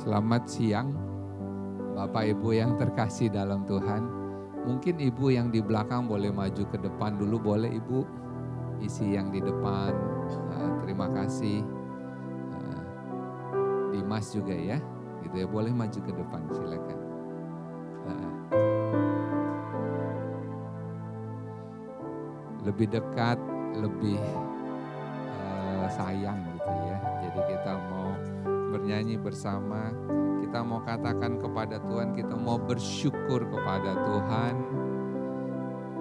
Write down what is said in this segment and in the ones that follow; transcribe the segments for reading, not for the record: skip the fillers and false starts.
Selamat siang, Bapak Ibu yang terkasih dalam Tuhan. Mungkin Ibu yang di belakang boleh maju ke depan dulu, boleh Ibu. Isi yang di depan, terima kasih. Dimas juga ya, gitu ya, boleh maju ke depan, silakan. Lebih dekat, lebih sayang gitu ya. Jadi kita mau bernyanyi bersama, kita mau katakan kepada Tuhan, kita mau bersyukur kepada Tuhan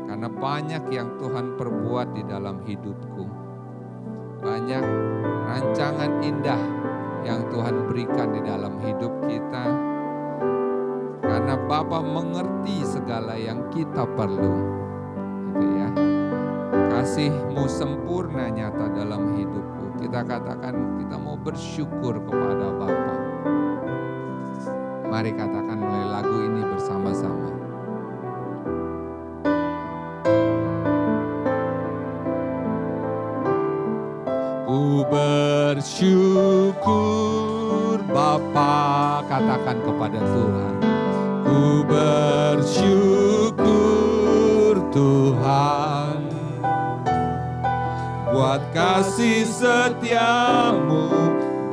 karena banyak yang Tuhan perbuat di dalam hidupku. Banyak rancangan indah yang Tuhan berikan di dalam hidup kita. Karena Bapa mengerti segala yang kita perlu. Gitu ya. Kasih-Mu sempurna nyata dalam hidupku. Kita katakan kita mau bersyukur kepada Bapa. Mari katakan melalui lagu ini bersama-sama. Ku bersyukur Bapa, katakan kepada Tuhan. Ku bersyukur Tuhan buat kasih setia-Mu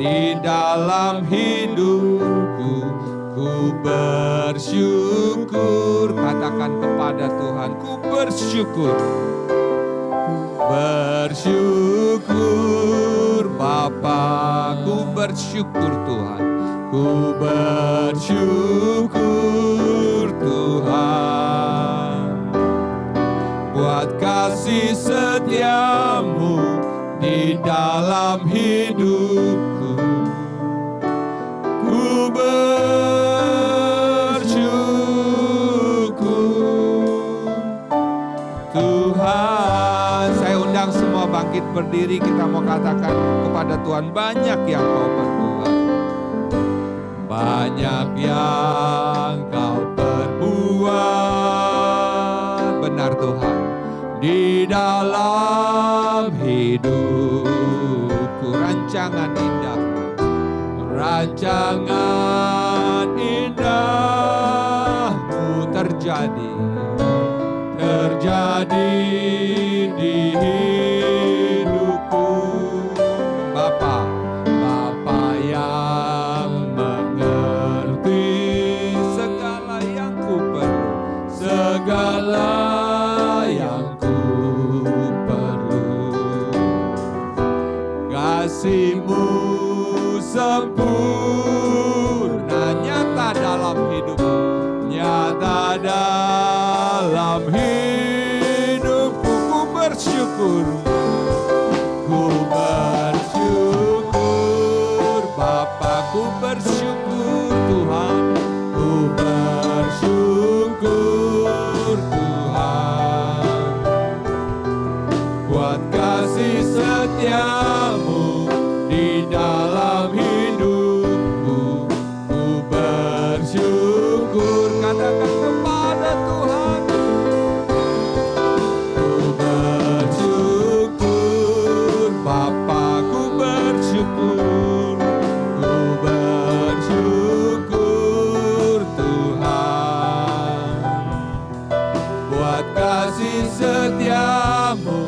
di dalam hidupku. Ku bersyukur, katakan kepada Tuhan, ku bersyukur. Bersyukur Bapa, ku bersyukur Tuhan. Ku bersyukur Tuhan buat kasih setia-Mu di dalam hidupku. Ku bersyukur Tuhan. Saya undang semua bangkit berdiri, kita mau katakan kepada Tuhan, banyak yang Kau perbuat. Banyak yang Kau perbuat, benar Tuhan, di dalam hidupku. Rancangan indah, rancangan indah-Mu terjadi di hidupku. Bapa, Bapa yang mengerti segala yang ku perlu, segala yang ku perlu. Kasih-Mu sempurna nyata dalam hidupku, nyata dalam hidupku. Ku bersyukur, ku bersyukur Bapa, ku bersyukur Tuhan, ku bersyukur Tuhan buat kasih setia-Mu di dalam hidupku. Ku bersyukur, katakan kepada Tuhan. Ku bersyukur Bapa, ku bersyukur. Ku bersyukur Tuhan buat kasih setia-Mu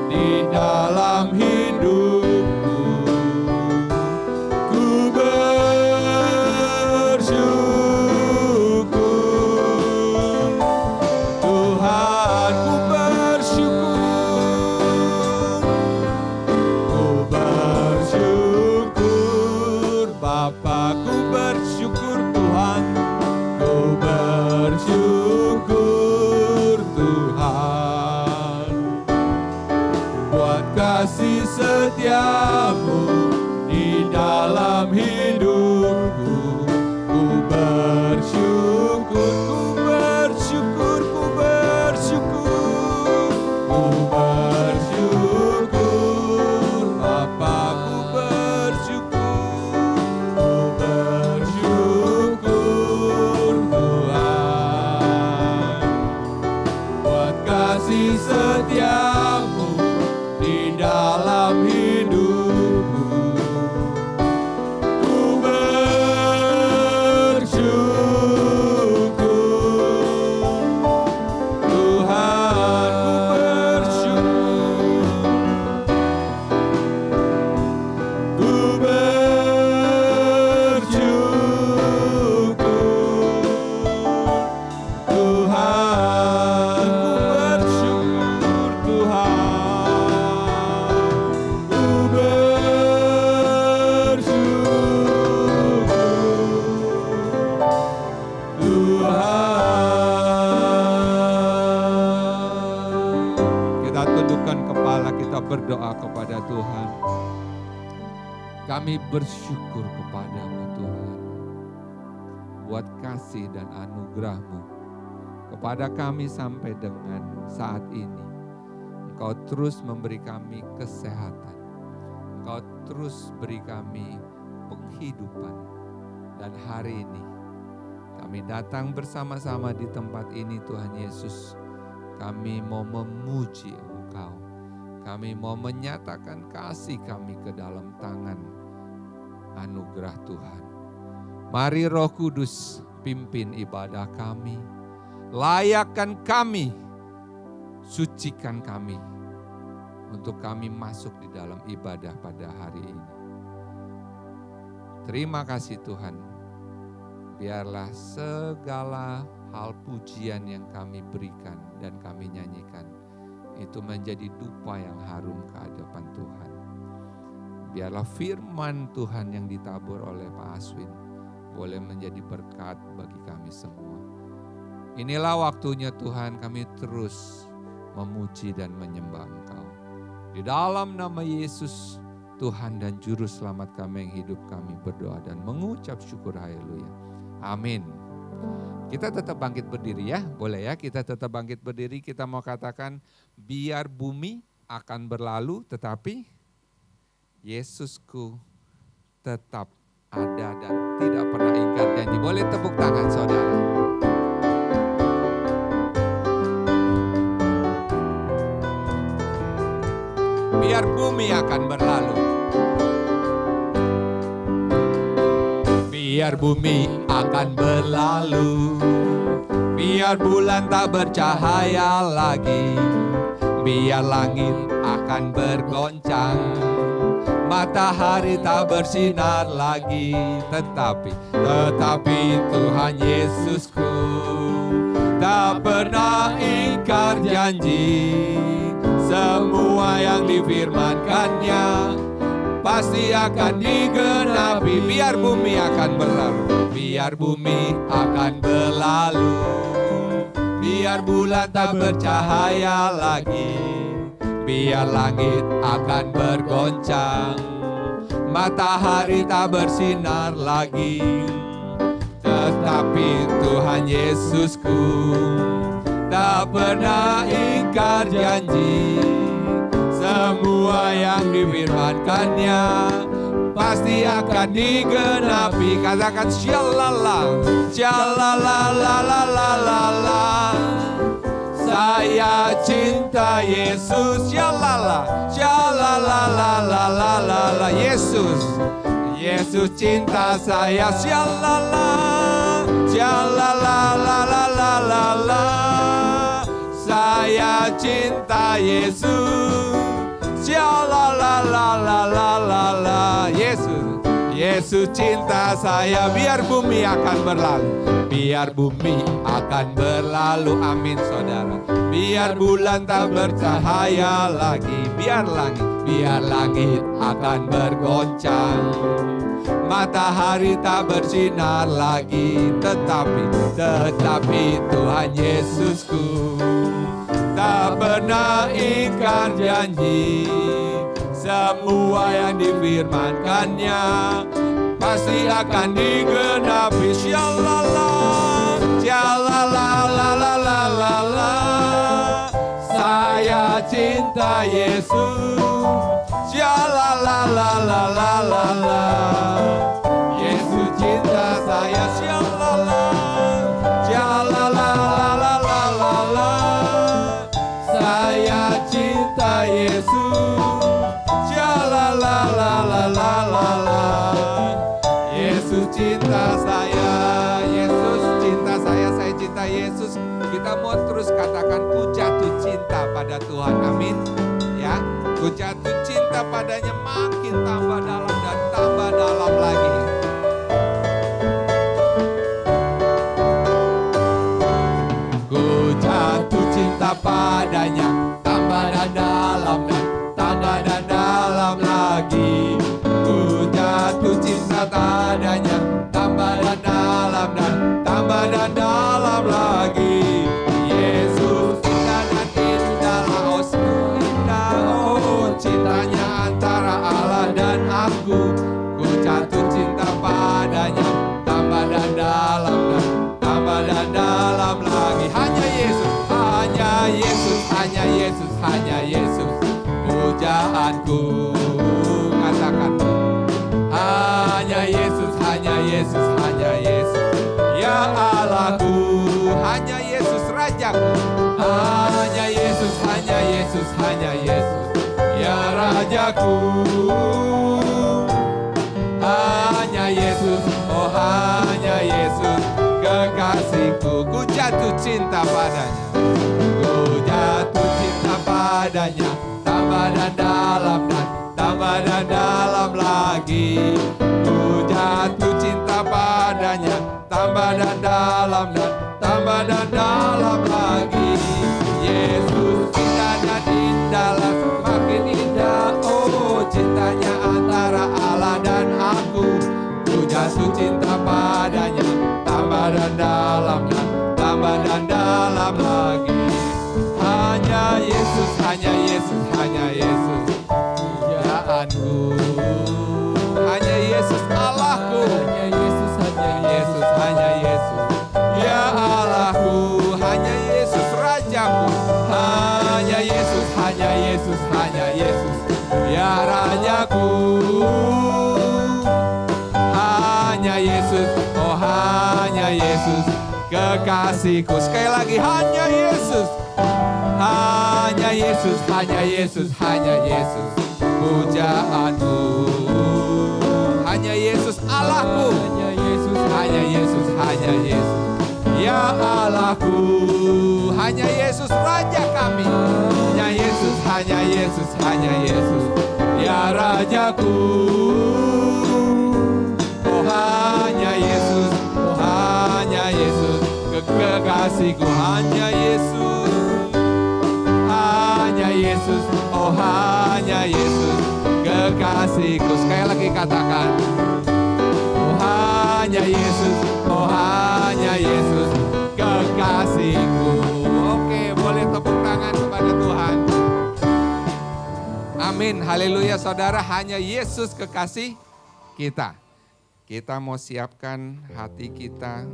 di dalam hidupku. Ku bersyukur Tuhan, ku bersyukur. Ku bersyukur Kami bersyukur kepada-Mu Tuhan, buat kasih dan anugerah-Mu kepada kami sampai dengan saat ini. Engkau terus memberi kami kesehatan, Engkau terus beri kami penghidupan. Dan hari ini kami datang bersama-sama di tempat ini Tuhan Yesus. Kami mau memuji Engkau, kami mau menyatakan kasih kami ke dalam tangan anugerah Tuhan. Mari Roh Kudus pimpin ibadah kami, layakkan kami, sucikan kami, untuk kami masuk di dalam ibadah pada hari ini. Terima kasih Tuhan, biarlah segala hal pujian yang kami berikan dan kami nyanyikan, itu menjadi dupa yang harum ke hadapan Tuhan. Biarlah firman Tuhan yang ditabur oleh Pak Aswin boleh menjadi berkat bagi kami semua. Inilah waktunya Tuhan, kami terus memuji dan menyembah Engkau. Di dalam nama Yesus, Tuhan dan Juru Selamat kami yang hidup, kami berdoa dan mengucap syukur, haleluya. Amin. Kita tetap bangkit berdiri ya, boleh ya, kita tetap bangkit berdiri. Kita mau katakan, biar bumi akan berlalu tetapi Yesusku tetap ada dan tidak pernah ingkar janji. Boleh tepuk tangan saudara. Biar bumi akan berlalu, biar bumi akan berlalu, biar bulan tak bercahaya lagi, biar langit akan bergoncang, matahari tak bersinar lagi, tetapi Tuhan Yesusku tak pernah ingkar janji. Semua yang difirmankannya pasti akan digenapi. Biar bumi akan berlalu, biar bumi akan berlalu, biar bulan tak bercahaya lagi, biar langit akan bergoncang, matahari tak bersinar lagi, tetapi Tuhan Yesusku tak pernah ingkar janji. Semua yang difirmankannya pasti akan digenapi. Katakan shalala, shalalalalala. Saya cinta Yesus, shalala, shalalalalala. Yesus cinta saya, shalala, shalalalalala. Saya cinta Yesus, shalalalalala. Yesus cinta saya. Biar bumi akan berlalu, biar bumi akan berlalu. Amin saudara. Biar bulan tak bercahaya lagi, biar langit akan bergoncang, matahari tak bersinar lagi, tetapi Tuhan Yesusku tak pernah ingkar janji. Semua yang difirmankannya pasti akan digenapi. Shalala, shalalalalala. Saya cinta Yesus, shalalalalala. Yesus cinta saya, shalala, shalalalalala. Saya cinta Yesus, shalalalalala. Yesus cinta saya, Yesus cinta saya cinta Yesus. Kita mau terus katakan, ku jatuh cinta pada Tuhan, amin. Ya, ku jatuh cinta padanya, makin tambah dalam dan tambah dalam lagi. Ku jatuh cinta padanya, tambah dan dalam dan tambah dan dalam lagi. Ku jatuh cinta padanya, tambah dan dalam dan tambah dan dalam lagi. Yesus indah dan indahlah, oh indah, oh cintanya antara Allah dan aku. Ku jatuh cinta padanya, tambah dan dalam dan tambah dan dalam lagi. Hanya Yesus, hanya Yesus, hanya Yesus, hanya Yesus. Pujaanku, katakan, hanya Yesus, hanya Yesus, hanya Yesus. Ya Allahku, hanya Yesus Rajaku. Hanya Yesus, hanya Yesus, hanya Yesus. Ya Rajaku, hanya Yesus, oh hanya Yesus kekasihku. Ku jatuh cinta padanya, ku jatuh cinta padanya, tambah dan dalam dan tambah dan dalam lagi. Ku jatuh cinta padanya, tambah dan dalam dan tambah dan dalam lagi. Yesus indahnya indahlah semakin indah. Oh cintanya antara Allah dan aku. Ku jatuh cinta padanya, tambah dan dalam dan tambah dan dalam lagi. Hanya Yesus, hanya Yesus, hanya Yesus. Pujaanku, hanya Yesus Allahku. Hanya Yesus, hanya Yesus, hanya Yesus. Ya Allahku, hanya Yesus Rajaku. Hanya Yesus, hanya Yesus, hanya Yesus. Ya Rajaku, hanya Yesus, oh hanya Yesus kekasihku. Sekali lagi, hanya Yesus, hanya Yesus, hanya Yesus, hanya Yesus. Pujaanku, hanya Yesus Allahku. Hanya Yesus, hanya Yesus, hanya Yesus. Ya Allahku, hanya Yesus Raja kami. Hanya Yesus, hanya Yesus, hanya Yesus. Ya Rajaku, oh hanya Yesus, oh hanya Yesus kekasihku. Hanya Yesus, hanya Yesus, oh hanya Yesus kekasihku. Sekali lagi katakan, oh hanya Yesus, oh hanya Yesus kekasihku. Oke, boleh tepuk tangan kepada Tuhan. Amin, haleluya saudara. Hanya Yesus kekasih kita. Kita mau siapkan hati kita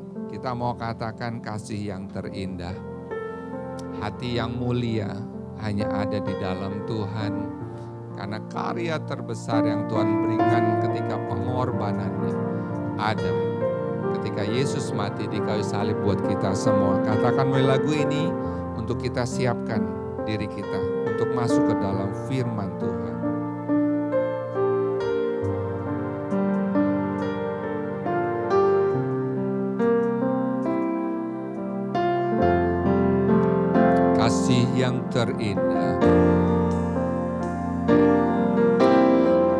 mau katakan kasih yang terindah. Hati yang mulia hanya ada di dalam Tuhan. Karena karya terbesar yang Tuhan berikan ketika pengorbanannya ada ketika Yesus mati di kayu salib buat kita semua. Katakan melalui lagu ini untuk kita siapkan diri kita untuk masuk ke dalam firman Tuhan. Kasih yang terindah,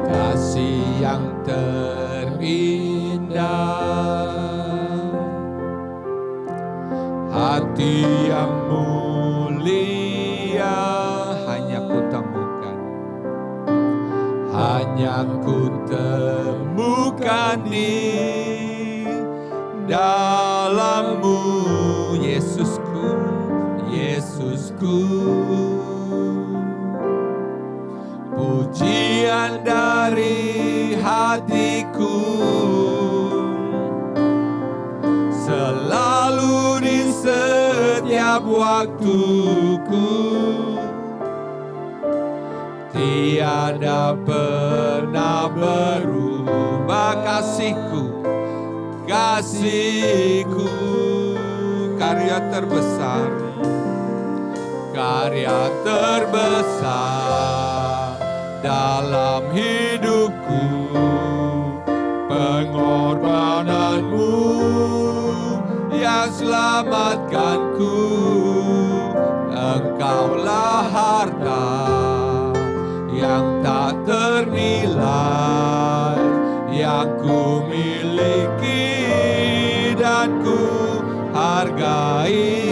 kasih yang terindah, hati yang mulia hanya kutemukan, hanya kutemukan di dalam-Mu, Yesusku, Yesusku. Pujian dari hatiku selalu di setiap waktuku, tiada pernah berubah kasihku, kasihku. Karya terbesar, karya terbesar dalam hidupku, pengorbananmu yang selamatkanku. Engkaulah harta yang tak ternilai, yang ku miliki dan ku hargai.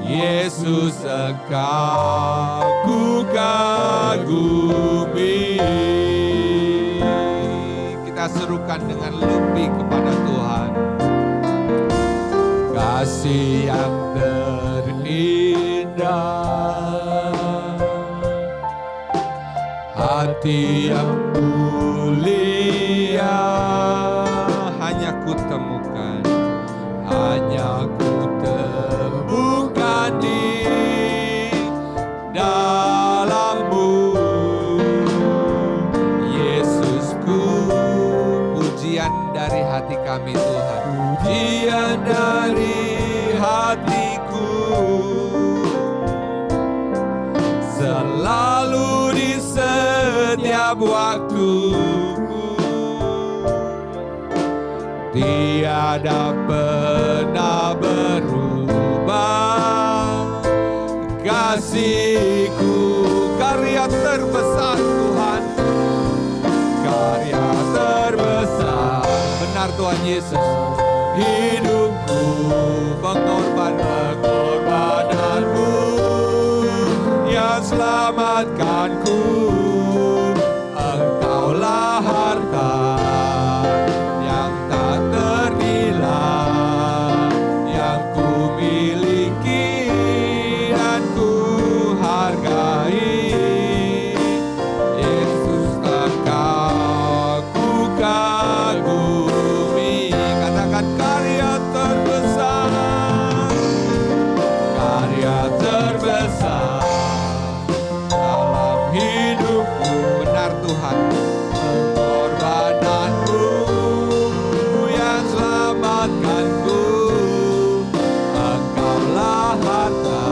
Yesus, Engkau ku kagumi. Kita serukan dengan lebih kepada Tuhan. Kasih yang terindah, hati yang mulia dari hati kami Tuhan. Pujian dari hatiku selalu di setiap waktu, tiada pernah berubah kasih-Ku. Karya terbesar Tuhan, karya terbesar. Benar Tuhan Yesus. Hidupku pengorbananmu yang selamatkanku. Engkaulah harta yang tak ternilai yang ku miliki dan ku hargai. Yesus, Engkau ku kagumi. Katakan karya terbesar, karya terbesar dalam hidupku. Benar Tuhan, pengorbananmu yang selamatkanku. Engkaulah harta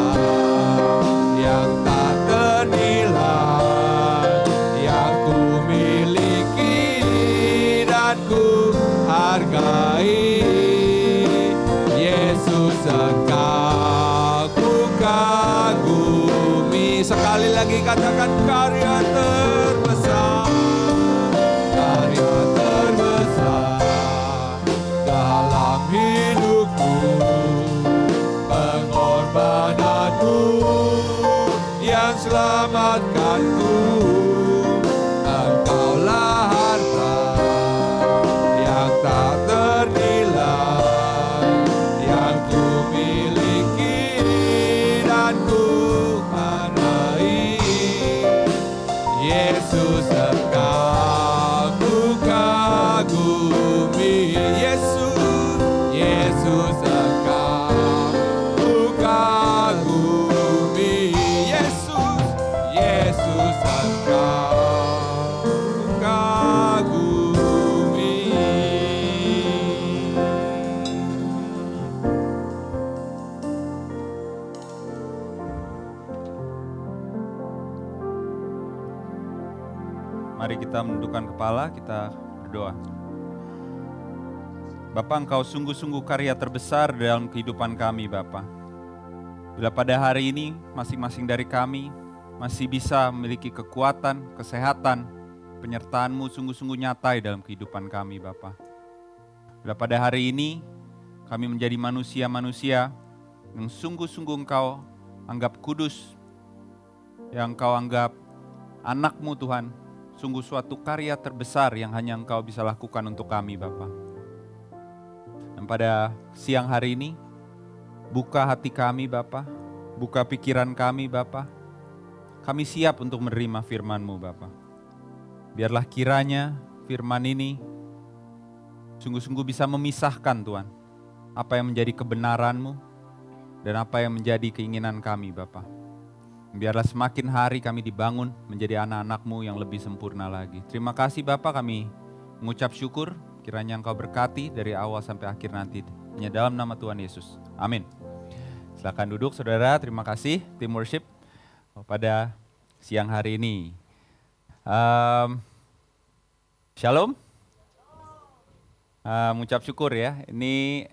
yang tak ternilai yang ku miliki dan ku hargai. Yesus, Engkau ku kagumi. Sekali lagi katakan karya terbesar, karya terbesar dalam hidupku. Pengorbananmu yang selamatkanku. Engkaulah harta yang tak ternilai yang ku miliki dan ku hargai. Yesus, Engkau ku kagumi. Yesus, Yesus, Engkau ku kagumi. Yesus, Yesus, Engkau ku kagumi. Mari kita menundukkan kepala, kita berdoa. Bapa, Engkau sungguh-sungguh karya terbesar dalam kehidupan kami, Bapa. Bila pada hari ini masing-masing dari kami masih bisa memiliki kekuatan, kesehatan, penyertaan-Mu sungguh-sungguh nyata dalam kehidupan kami, Bapa. Bila pada hari ini kami menjadi manusia-manusia yang sungguh-sungguh Engkau anggap kudus, yang Engkau anggap anak-Mu Tuhan, sungguh suatu karya terbesar yang hanya Engkau bisa lakukan untuk kami, Bapa. Dan pada siang hari ini, buka hati kami, Bapa, buka pikiran kami, Bapa. Kami siap untuk menerima firman-Mu, Bapa. Biarlah kiranya firman ini sungguh-sungguh bisa memisahkan, Tuhan, apa yang menjadi kebenaran-Mu dan apa yang menjadi keinginan kami, Bapa. Biarlah semakin hari kami dibangun menjadi anak-anak-Mu yang lebih sempurna lagi. Terima kasih Bapa, kami mengucap syukur, kiranya Engkau berkati dari awal sampai akhir nanti. Hanya dalam nama Tuhan Yesus. Amin. Silakan duduk saudara, terima kasih tim worship pada siang hari ini. Shalom. Mengucap syukur ya, ini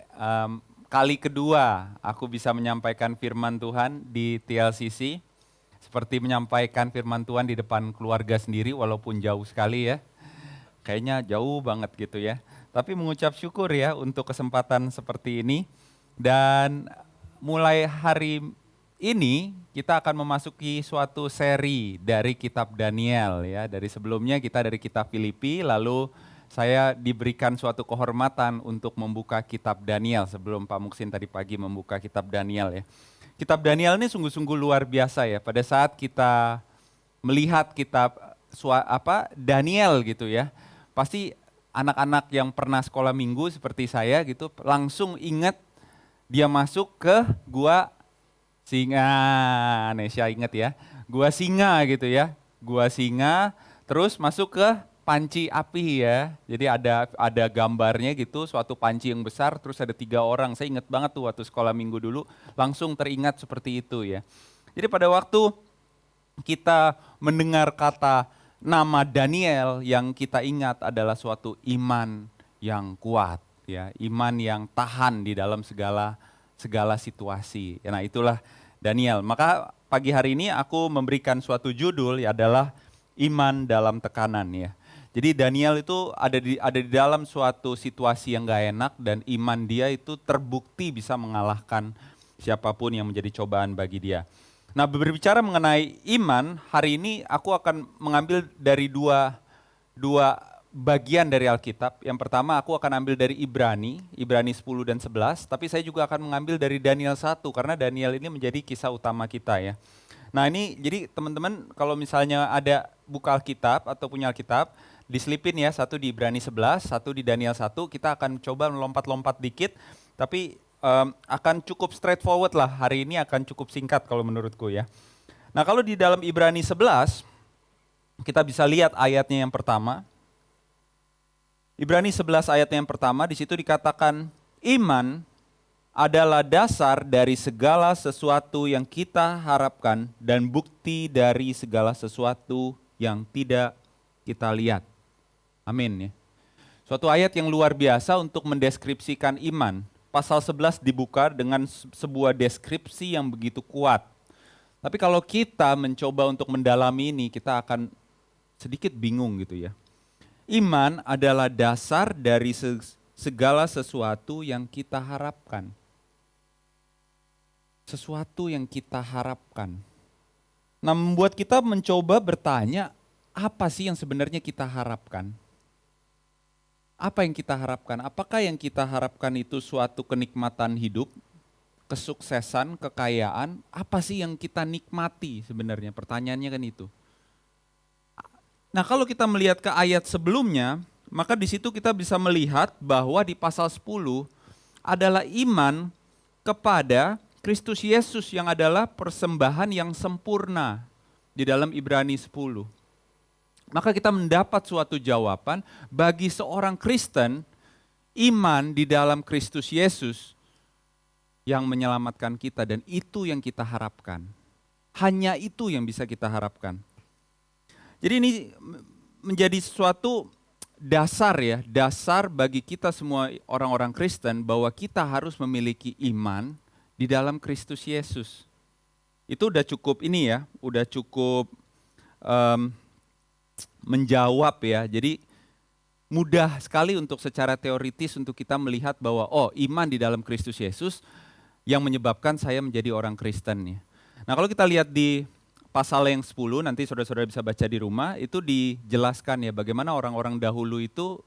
kali kedua aku bisa menyampaikan firman Tuhan di TLCC. Seperti menyampaikan firman Tuhan di depan keluarga sendiri walaupun jauh sekali ya. Kayaknya jauh banget gitu ya. Tapi mengucap syukur ya untuk kesempatan seperti ini. Dan mulai hari ini kita akan memasuki suatu seri dari kitab Daniel ya. Dari sebelumnya kita dari kitab Filipi, lalu saya diberikan suatu kehormatan untuk membuka kitab Daniel sebelum Pak Muksin tadi pagi membuka kitab Daniel ya. Kitab Daniel ini sungguh-sungguh luar biasa ya. Pada saat kita melihat kitab Daniel gitu ya, pasti anak-anak yang pernah sekolah minggu seperti saya gitu langsung ingat dia masuk ke gua singa. Nesya ingat ya, gua singa gitu ya. Gua singa terus masuk ke panci api ya. Jadi ada gambarnya gitu, suatu panci yang besar terus ada 3 orang. Saya ingat banget tuh waktu sekolah minggu dulu, langsung teringat seperti itu ya. Jadi pada waktu kita mendengar kata nama Daniel, yang kita ingat adalah suatu iman yang kuat ya, iman yang tahan di dalam segala situasi. Nah, itulah Daniel. Maka pagi hari ini aku memberikan suatu judul ya, adalah iman dalam tekanan ya. Jadi Daniel itu ada di dalam suatu situasi yang gak enak, dan iman dia itu terbukti bisa mengalahkan siapapun yang menjadi cobaan bagi dia. Nah, berbicara mengenai iman, hari ini aku akan mengambil dari dua bagian dari Alkitab. Yang pertama aku akan ambil dari Ibrani 10 dan 11, tapi saya juga akan mengambil dari Daniel 1, karena Daniel ini menjadi kisah utama kita ya. Nah ini jadi teman-teman kalau misalnya ada buka Alkitab atau punya Alkitab, diselipin ya, satu di Ibrani 11, satu di Daniel 1, kita akan coba melompat-lompat dikit, tapi akan cukup straightforward lah, hari ini akan cukup singkat kalau menurutku ya. Nah kalau di dalam Ibrani 11, kita bisa lihat ayatnya yang pertama. Ibrani 11 ayatnya yang pertama, di situ dikatakan, iman adalah dasar dari segala sesuatu yang kita harapkan dan bukti dari segala sesuatu yang tidak kita lihat. Amin ya. Suatu ayat yang luar biasa untuk mendeskripsikan iman. Pasal 11 dibuka dengan sebuah deskripsi yang begitu kuat. Tapi kalau kita mencoba untuk mendalami ini, kita akan sedikit bingung gitu ya. Iman adalah dasar dari segala sesuatu yang kita harapkan. Sesuatu yang kita harapkan. Nah, membuat kita mencoba bertanya, apa sih yang sebenarnya kita harapkan? Apa yang kita harapkan? Apakah yang kita harapkan itu suatu kenikmatan hidup, kesuksesan, kekayaan? Apa sih yang kita nikmati sebenarnya? Pertanyaannya kan itu. Nah, kalau kita melihat ke ayat sebelumnya, maka di situ kita bisa melihat bahwa di pasal 10 adalah iman kepada Kristus Yesus yang adalah persembahan yang sempurna di dalam Ibrani 10. Maka kita mendapat suatu jawaban bagi seorang Kristen, iman di dalam Kristus Yesus yang menyelamatkan kita, dan itu yang kita harapkan. Hanya itu yang bisa kita harapkan. Jadi ini menjadi suatu dasar ya, dasar bagi kita semua orang-orang Kristen bahwa kita harus memiliki iman di dalam Kristus Yesus. Itu udah cukup ini ya, udah cukup menjawab ya. Jadi mudah sekali untuk secara teoritis untuk kita melihat bahwa iman di dalam Kristus Yesus yang menyebabkan saya menjadi orang Kristen ya. Nah kalau kita lihat di pasal yang 10, nanti saudara-saudara bisa baca di rumah, itu dijelaskan ya bagaimana orang-orang dahulu itu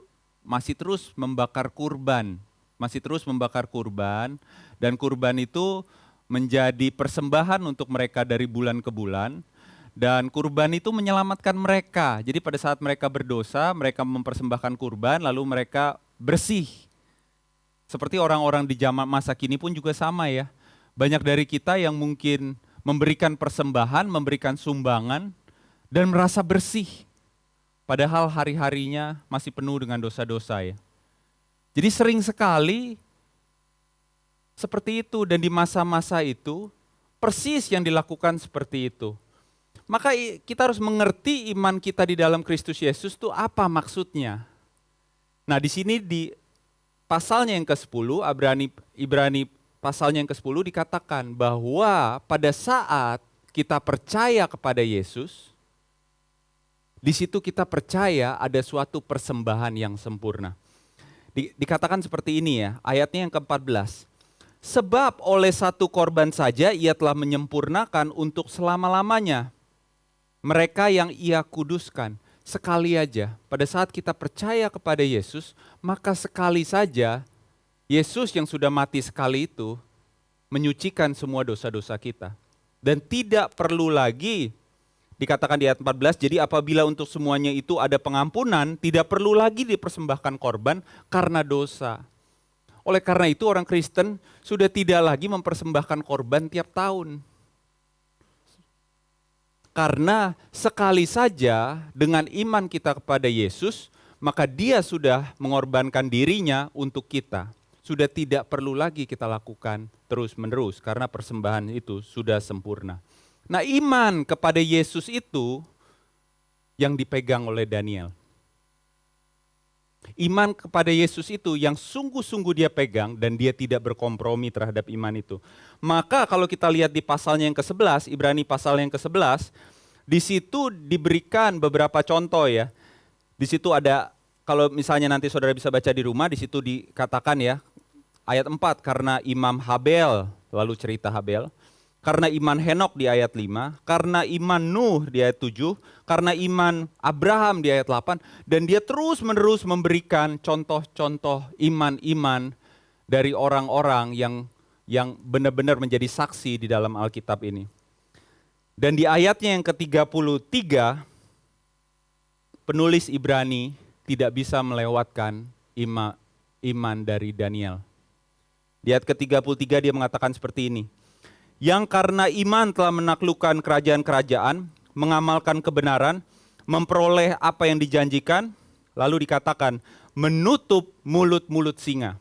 masih terus membakar kurban. Masih terus membakar kurban, dan kurban itu menjadi persembahan untuk mereka dari bulan ke bulan. Dan kurban itu menyelamatkan mereka. Jadi pada saat mereka berdosa, mereka mempersembahkan kurban, lalu mereka bersih. Seperti orang-orang di zaman masa kini pun juga sama ya. Banyak dari kita yang mungkin memberikan persembahan, memberikan sumbangan, dan merasa bersih. Padahal hari-harinya masih penuh dengan dosa-dosa ya. Jadi sering sekali seperti itu, dan di masa-masa itu persis yang dilakukan seperti itu. Maka kita harus mengerti iman kita di dalam Kristus Yesus itu apa maksudnya. Nah di sini di pasalnya yang ke-10, Ibrani pasalnya yang ke-10 dikatakan bahwa pada saat kita percaya kepada Yesus, di situ kita percaya ada suatu persembahan yang sempurna. Dikatakan seperti ini ya, ayatnya yang ke-14. Sebab oleh satu korban saja ia telah menyempurnakan untuk selama-lamanya mereka yang ia kuduskan. Sekali aja, pada saat kita percaya kepada Yesus, maka sekali saja Yesus yang sudah mati sekali itu menyucikan semua dosa-dosa kita. Dan tidak perlu lagi, dikatakan di ayat 14, jadi apabila untuk semuanya itu ada pengampunan, tidak perlu lagi dipersembahkan korban karena dosa. Oleh karena itu orang Kristen sudah tidak lagi mempersembahkan korban tiap tahun. Karena sekali saja dengan iman kita kepada Yesus, maka dia sudah mengorbankan dirinya untuk kita. Sudah tidak perlu lagi kita lakukan terus-menerus karena persembahan itu sudah sempurna. Nah, iman kepada Yesus itu yang dipegang oleh Daniel. Iman kepada Yesus itu yang sungguh-sungguh dia pegang dan dia tidak berkompromi terhadap iman itu. Maka kalau kita lihat di pasalnya yang ke-11, Ibrani pasal yang ke-11, di situ diberikan beberapa contoh ya. Di situ ada, kalau misalnya nanti saudara bisa baca di rumah, di situ dikatakan ya, ayat 4, karena Imam Habel, lalu cerita Habel. Karena iman Henok di ayat 5, karena iman Nuh di ayat 7, karena iman Abraham di ayat 8, dan dia terus-menerus memberikan contoh-contoh iman-iman dari orang-orang yang benar-benar menjadi saksi di dalam Alkitab ini. Dan di ayatnya yang ke-33, penulis Ibrani tidak bisa melewatkan iman dari Daniel. Di ayat ke-33 dia mengatakan seperti ini. Yang karena iman telah menaklukkan kerajaan-kerajaan, mengamalkan kebenaran, memperoleh apa yang dijanjikan, lalu dikatakan menutup mulut-mulut singa.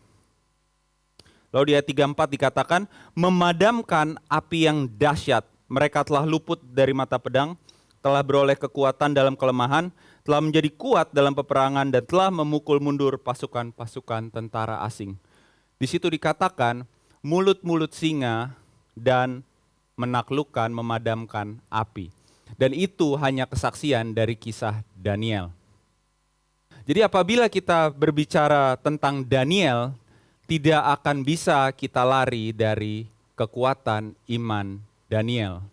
Lalu di ayat 34 dikatakan memadamkan api yang dahsyat. Mereka telah luput dari mata pedang, telah beroleh kekuatan dalam kelemahan, telah menjadi kuat dalam peperangan dan telah memukul mundur pasukan-pasukan tentara asing. Di situ dikatakan mulut-mulut singa dan menaklukkan, memadamkan api. Dan itu hanya kesaksian dari kisah Daniel. Jadi apabila kita berbicara tentang Daniel, tidak akan bisa kita lari dari kekuatan iman Daniel.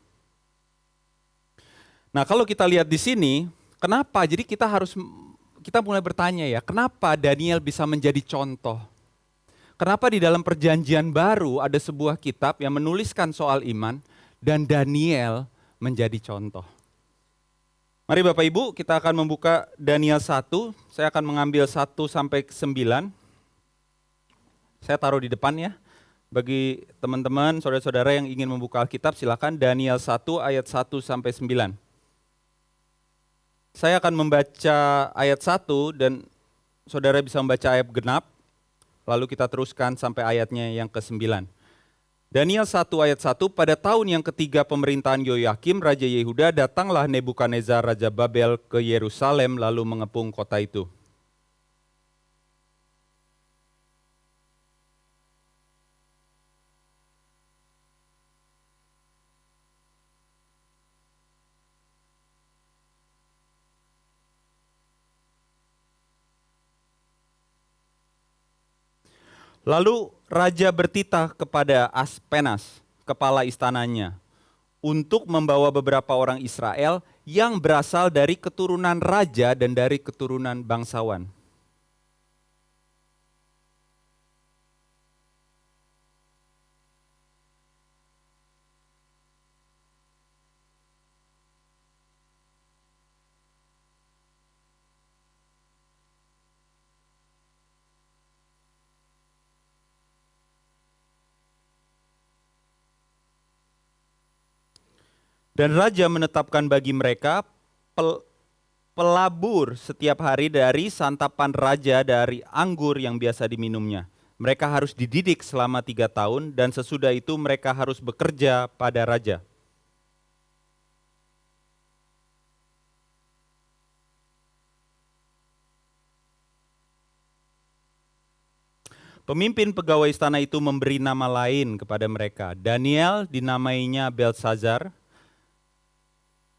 Nah, kalau kita lihat di sini, kenapa? Jadi kita mulai bertanya ya, kenapa Daniel bisa menjadi contoh? Kenapa di dalam perjanjian baru ada sebuah kitab yang menuliskan soal iman dan Daniel menjadi contoh? Mari Bapak Ibu, kita akan membuka Daniel 1. Saya akan mengambil 1 sampai 9. Saya taruh di depan ya. Bagi teman-teman, saudara-saudara yang ingin membuka Alkitab, silakan Daniel 1 ayat 1 sampai 9. Saya akan membaca ayat 1 dan saudara bisa membaca ayat genap. Lalu kita teruskan sampai ayatnya yang ke-9. Daniel 1 ayat 1, pada tahun yang ketiga pemerintahan Yoyakim, Raja Yehuda, datanglah Nebukadnezar Raja Babel ke Yerusalem lalu mengepung kota itu. Lalu raja bertitah kepada Aspenas, kepala istananya, untuk membawa beberapa orang Israel yang berasal dari keturunan raja dan dari keturunan bangsawan. Dan raja menetapkan bagi mereka pelabur setiap hari dari santapan raja dari anggur yang biasa diminumnya. Mereka harus dididik selama 3 tahun dan sesudah itu mereka harus bekerja pada raja. Pemimpin pegawai istana itu memberi nama lain kepada mereka. Daniel dinamainya Belsazar,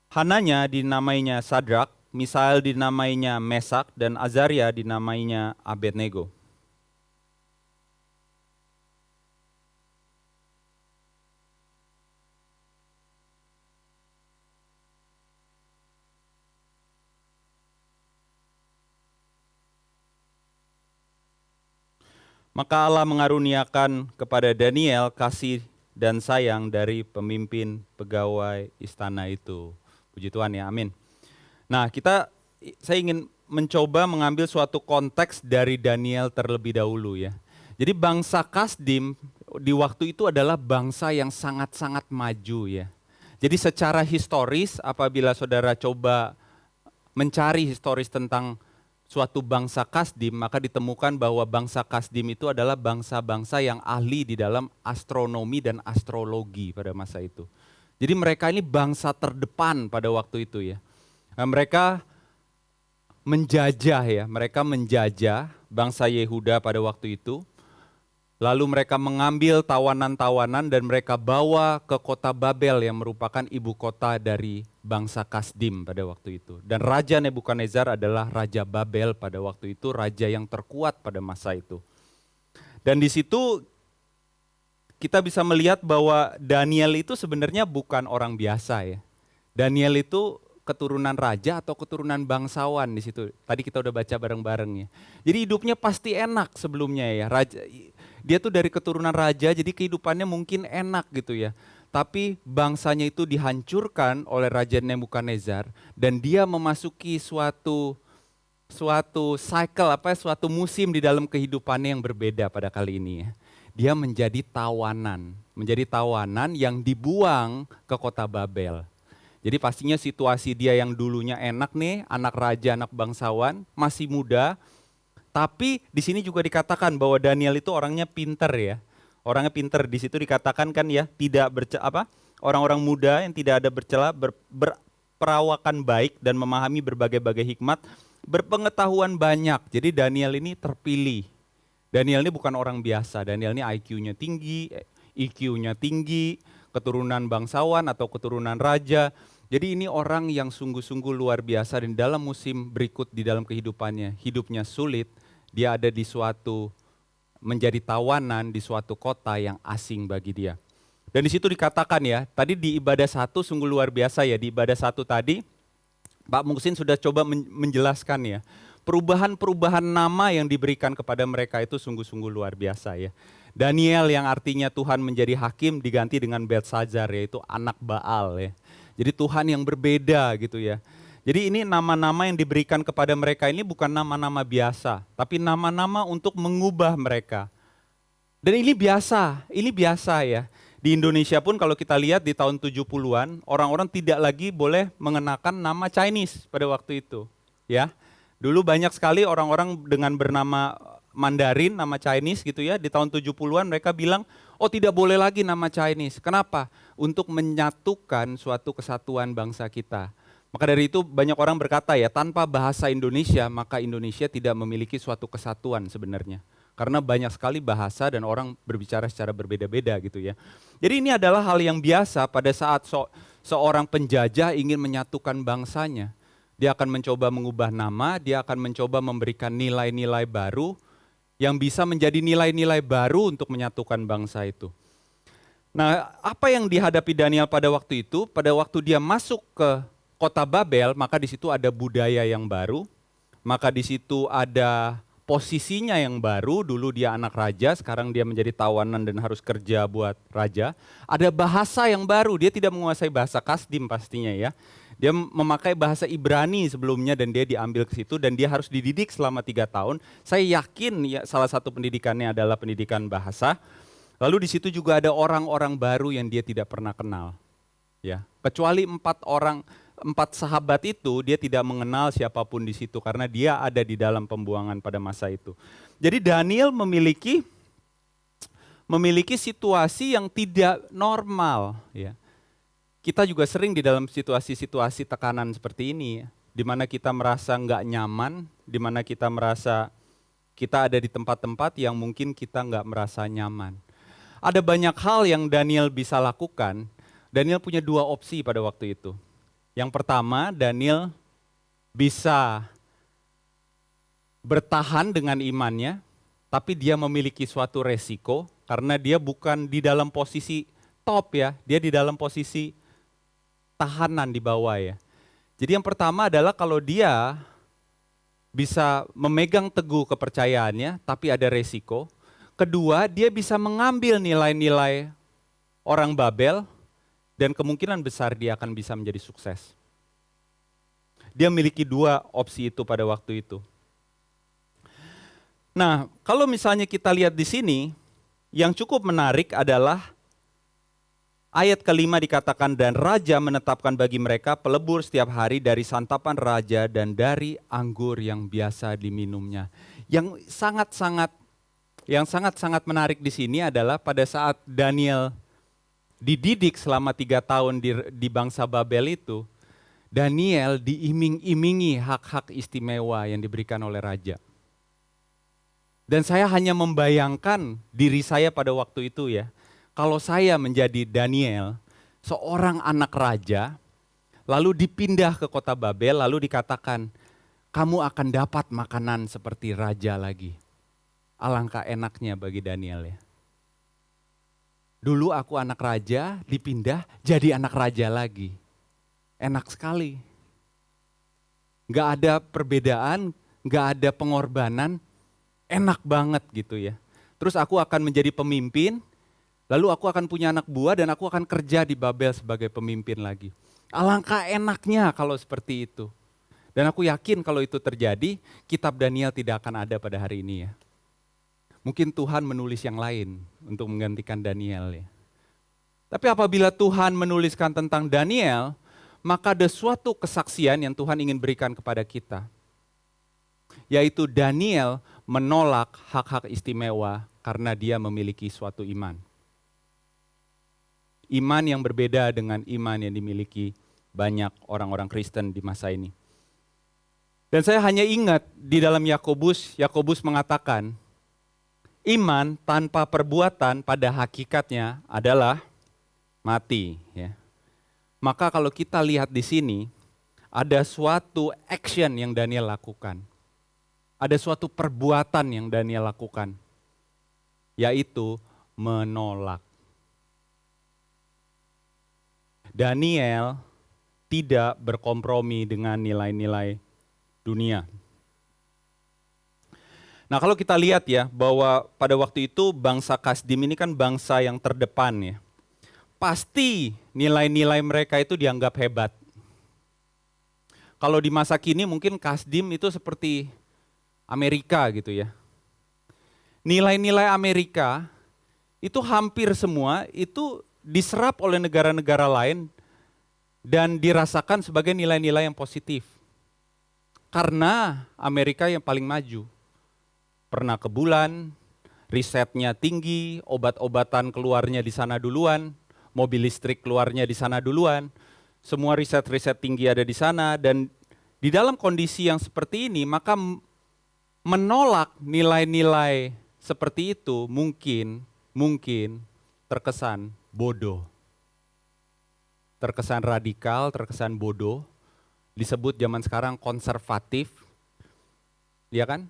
Hananya dinamainya Sadrak, Misael dinamainya Mesak, dan Azaria dinamainya Abednego. Maka Allah mengaruniakan kepada Daniel kasih dan sayang dari pemimpin pegawai istana itu. Puji Tuhan ya, amin. Nah, saya ingin mencoba mengambil suatu konteks dari Daniel terlebih dahulu ya. Jadi bangsa Kasdim di waktu itu adalah bangsa yang sangat-sangat maju ya. Jadi secara historis apabila saudara coba mencari historis tentang suatu bangsa Kasdim, maka ditemukan bahwa bangsa Kasdim itu adalah bangsa-bangsa yang ahli di dalam astronomi dan astrologi pada masa itu. Jadi mereka ini bangsa terdepan pada waktu itu ya. Nah, mereka menjajah bangsa Yehuda pada waktu itu. Lalu mereka mengambil tawanan-tawanan dan mereka bawa ke kota Babel yang merupakan ibu kota dari bangsa Kasdim pada waktu itu. Dan Raja Nebukadnezar adalah Raja Babel pada waktu itu, raja yang terkuat pada masa itu. Dan di situ kita bisa melihat bahwa Daniel itu sebenarnya bukan orang biasa ya. Daniel itu keturunan raja atau keturunan bangsawan di situ. Tadi kita udah baca bareng-bareng ya. Jadi hidupnya pasti enak sebelumnya ya. Dia tuh dari keturunan raja, jadi kehidupannya mungkin enak gitu ya. Tapi bangsanya itu dihancurkan oleh Raja Nebukadnezar dan dia memasuki suatu cycle suatu musim di dalam kehidupannya yang berbeda pada kali ini ya. Dia menjadi tawanan yang dibuang ke kota Babel. Jadi pastinya situasi dia yang dulunya enak nih, anak raja, anak bangsawan, masih muda. Tapi di sini juga dikatakan bahwa Daniel itu orangnya pinter ya. Orangnya pinter, di situ dikatakan kan ya, orang-orang muda yang tidak ada bercela, berperawakan baik dan memahami berbagai-bagai hikmat, berpengetahuan banyak. Jadi Daniel ini terpilih. Daniel ini bukan orang biasa, Daniel ini IQ-nya tinggi, EQ-nya tinggi, keturunan bangsawan atau keturunan raja. Jadi ini orang yang sungguh-sungguh luar biasa dan dalam musim berikut di dalam kehidupannya, hidupnya sulit, dia ada di menjadi tawanan di suatu kota yang asing bagi dia. Dan di situ dikatakan ya, tadi di ibadah 1 sungguh luar biasa ya, di ibadah 1 tadi Pak Muksin sudah coba menjelaskan ya, perubahan-perubahan nama yang diberikan kepada mereka itu sungguh-sungguh luar biasa ya. Daniel yang artinya Tuhan menjadi hakim diganti dengan Belteshazzar, yaitu anak Baal ya. Jadi Tuhan yang berbeda gitu ya. Jadi ini nama-nama yang diberikan kepada mereka ini bukan nama-nama biasa, tapi nama-nama untuk mengubah mereka. Dan ini biasa ya. Di Indonesia pun kalau kita lihat di tahun 70-an, orang-orang tidak lagi boleh mengenakan nama Chinese pada waktu itu. Ya, dulu banyak sekali orang-orang dengan bernama Mandarin, nama Chinese gitu ya, di tahun 70-an mereka bilang, oh tidak boleh lagi nama Chinese. Kenapa? Untuk menyatukan suatu kesatuan bangsa kita. Maka dari itu banyak orang berkata ya, tanpa bahasa Indonesia maka Indonesia tidak memiliki suatu kesatuan sebenarnya. Karena banyak sekali bahasa dan orang berbicara secara berbeda-beda gitu ya. Jadi ini adalah hal yang biasa pada saat seorang penjajah ingin menyatukan bangsanya. Dia akan mencoba mengubah nama, dia akan mencoba memberikan nilai-nilai baru yang bisa menjadi nilai-nilai baru untuk menyatukan bangsa itu. Nah, apa yang dihadapi Daniel pada waktu itu? Pada waktu dia masuk ke kota Babel, maka di situ ada budaya yang baru, maka di situ ada posisinya yang baru. Dulu dia anak raja, sekarang dia menjadi tawanan dan harus kerja buat raja. Ada bahasa yang baru, dia tidak menguasai bahasa Kasdim pastinya ya. Dia memakai bahasa Ibrani sebelumnya dan dia diambil ke situ dan dia harus dididik selama 3 tahun. Saya yakin ya salah satu pendidikannya adalah pendidikan bahasa. Lalu di situ juga ada orang-orang baru yang dia tidak pernah kenal. Ya, kecuali 4 sahabat itu dia tidak mengenal siapapun di situ karena dia ada di dalam pembuangan pada masa itu. Jadi Daniel memiliki situasi yang tidak normal ya. Kita juga sering di dalam situasi-situasi tekanan seperti ini, di mana kita merasa nggak nyaman, di mana kita merasa kita ada di tempat-tempat yang mungkin kita nggak merasa nyaman. Ada banyak hal yang Daniel bisa lakukan. Daniel punya 2 opsi pada waktu itu. Yang pertama, Daniel bisa bertahan dengan imannya, tapi dia memiliki suatu resiko karena dia bukan di dalam posisi top ya, dia di dalam posisi tahanan di bawah ya. Jadi yang pertama adalah kalau dia bisa memegang teguh kepercayaannya tapi ada resiko. Kedua, dia bisa mengambil nilai-nilai orang Babel dan kemungkinan besar dia akan bisa menjadi sukses. Dia memiliki 2 opsi itu pada waktu itu. Nah, kalau misalnya kita lihat di sini, yang cukup menarik adalah Ayat kelima dikatakan, dan raja menetapkan bagi mereka pelebur setiap hari dari santapan raja dan dari anggur yang biasa diminumnya. Yang sangat-sangat menarik di sini adalah pada saat Daniel dididik selama 3 tahun di bangsa Babel itu, Daniel diiming-imingi hak-hak istimewa yang diberikan oleh raja. Dan saya hanya membayangkan diri saya pada waktu itu ya. Kalau saya menjadi Daniel, seorang anak raja, lalu dipindah ke kota Babel, lalu dikatakan, kamu akan dapat makanan seperti raja lagi. Alangkah enaknya bagi Daniel ya. Dulu aku anak raja, dipindah jadi anak raja lagi. Enak sekali. Gak ada perbedaan, gak ada pengorbanan, enak banget gitu ya. Terus aku akan menjadi pemimpin, lalu aku akan punya anak buah dan aku akan kerja di Babel sebagai pemimpin lagi. Alangkah enaknya kalau seperti itu. Dan aku yakin kalau itu terjadi, kitab Daniel tidak akan ada pada hari ini ya. Mungkin Tuhan menulis yang lain untuk menggantikan Daniel ya. Tapi apabila Tuhan menuliskan tentang Daniel, maka ada suatu kesaksian yang Tuhan ingin berikan kepada kita. Yaitu Daniel menolak hak-hak istimewa karena dia memiliki suatu iman. Iman yang berbeda dengan iman yang dimiliki banyak orang-orang Kristen di masa ini. Dan saya hanya ingat di dalam Yakobus mengatakan, iman tanpa perbuatan pada hakikatnya adalah mati. Ya. Maka kalau kita lihat di sini, ada suatu action yang Daniel lakukan. Ada suatu perbuatan yang Daniel lakukan, yaitu menolak. Daniel tidak berkompromi dengan nilai-nilai dunia. Nah kalau kita lihat ya, bahwa pada waktu itu bangsa Kasdim ini kan bangsa yang terdepan ya. Pasti nilai-nilai mereka itu dianggap hebat. Kalau di masa kini mungkin Kasdim itu seperti Amerika gitu ya. Nilai-nilai Amerika itu hampir semua itu diserap oleh negara-negara lain dan dirasakan sebagai nilai-nilai yang positif. Karena Amerika yang paling maju. Pernah ke bulan, risetnya tinggi, obat-obatan keluarnya di sana duluan, mobil listrik keluarnya di sana duluan, semua riset-riset tinggi ada di sana, dan di dalam kondisi yang seperti ini, maka menolak nilai-nilai seperti itu mungkin terkesan bodoh. Terkesan radikal, terkesan bodoh, disebut zaman sekarang konservatif, ya kan?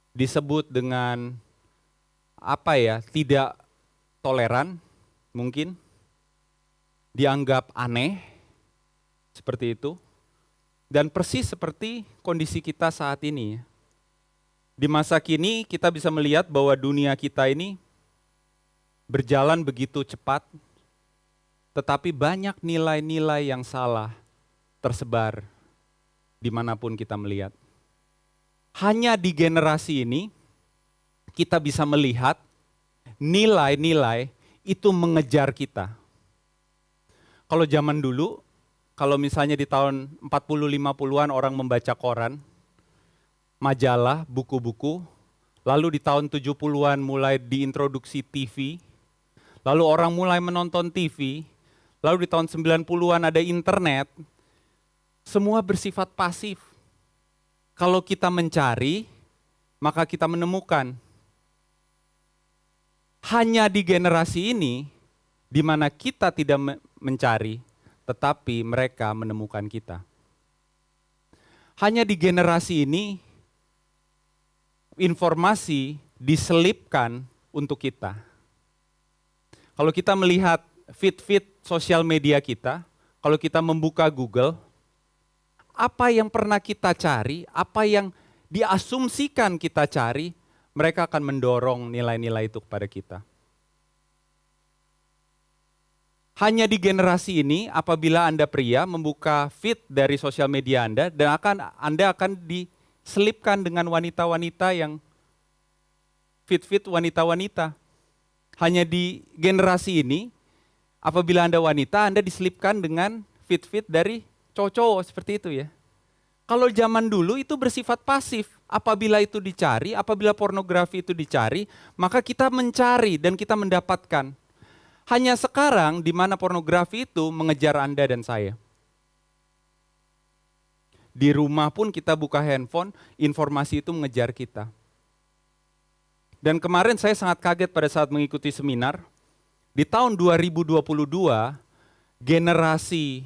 Disebut dengan tidak toleran mungkin, dianggap aneh, seperti itu. Dan persis seperti kondisi kita saat ini. Di masa kini kita bisa melihat bahwa dunia kita ini berjalan begitu cepat, tetapi banyak nilai-nilai yang salah tersebar dimanapun kita melihat. Hanya di generasi ini kita bisa melihat nilai-nilai itu mengejar kita. Kalau zaman dulu, kalau misalnya di tahun 40-50-an orang membaca koran, majalah, buku-buku, lalu di tahun 70-an mulai diintroduksi TV, lalu orang mulai menonton TV, lalu di tahun 90-an ada internet, semua bersifat pasif. Kalau kita mencari, maka kita menemukan. Hanya di generasi ini, di mana kita tidak mencari, tetapi mereka menemukan kita. Hanya di generasi ini, informasi diselipkan untuk kita. Kalau kita melihat feed sosial media kita, kalau kita membuka Google, apa yang pernah kita cari, apa yang diasumsikan kita cari, mereka akan mendorong nilai-nilai itu kepada kita. Hanya di generasi ini, apabila Anda pria membuka feed dari sosial media Anda, dan Anda akan diselipkan dengan wanita-wanita yang feed wanita-wanita. Hanya di generasi ini, Apabila Anda wanita, Anda diselipkan dengan fit-fit dari cowok-cowok seperti itu ya. Kalau zaman dulu itu bersifat pasif. Apabila itu dicari, apabila pornografi itu dicari, maka kita mencari dan kita mendapatkan. Hanya sekarang di mana pornografi itu mengejar Anda dan saya. Di rumah pun kita buka handphone, informasi itu mengejar kita. Dan kemarin saya sangat kaget pada saat mengikuti seminar. Di tahun 2022, generasi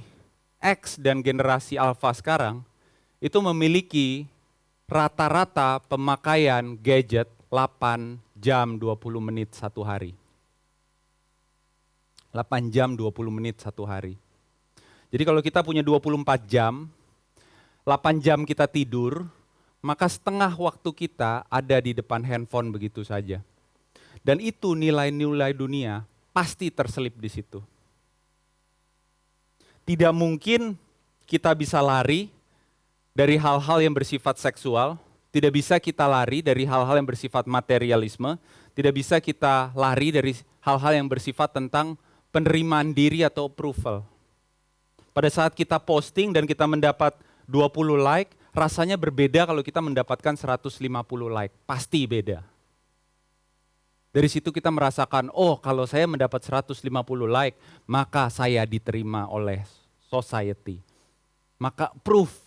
X dan generasi Alpha sekarang itu memiliki rata-rata pemakaian gadget 8 jam 20 menit satu hari. 8 jam 20 menit satu hari. Jadi kalau kita punya 24 jam, 8 jam kita tidur, maka setengah waktu kita ada di depan handphone begitu saja. Dan itu nilai-nilai dunia pasti terselip di situ. Tidak mungkin kita bisa lari dari hal-hal yang bersifat seksual, tidak bisa kita lari dari hal-hal yang bersifat materialisme, tidak bisa kita lari dari hal-hal yang bersifat tentang penerimaan diri atau approval. Pada saat kita posting dan kita mendapat 20 like, rasanya berbeda kalau kita mendapatkan 150 like, pasti beda. Dari situ kita merasakan, oh kalau saya mendapat 150 like, maka saya diterima oleh society. Maka proof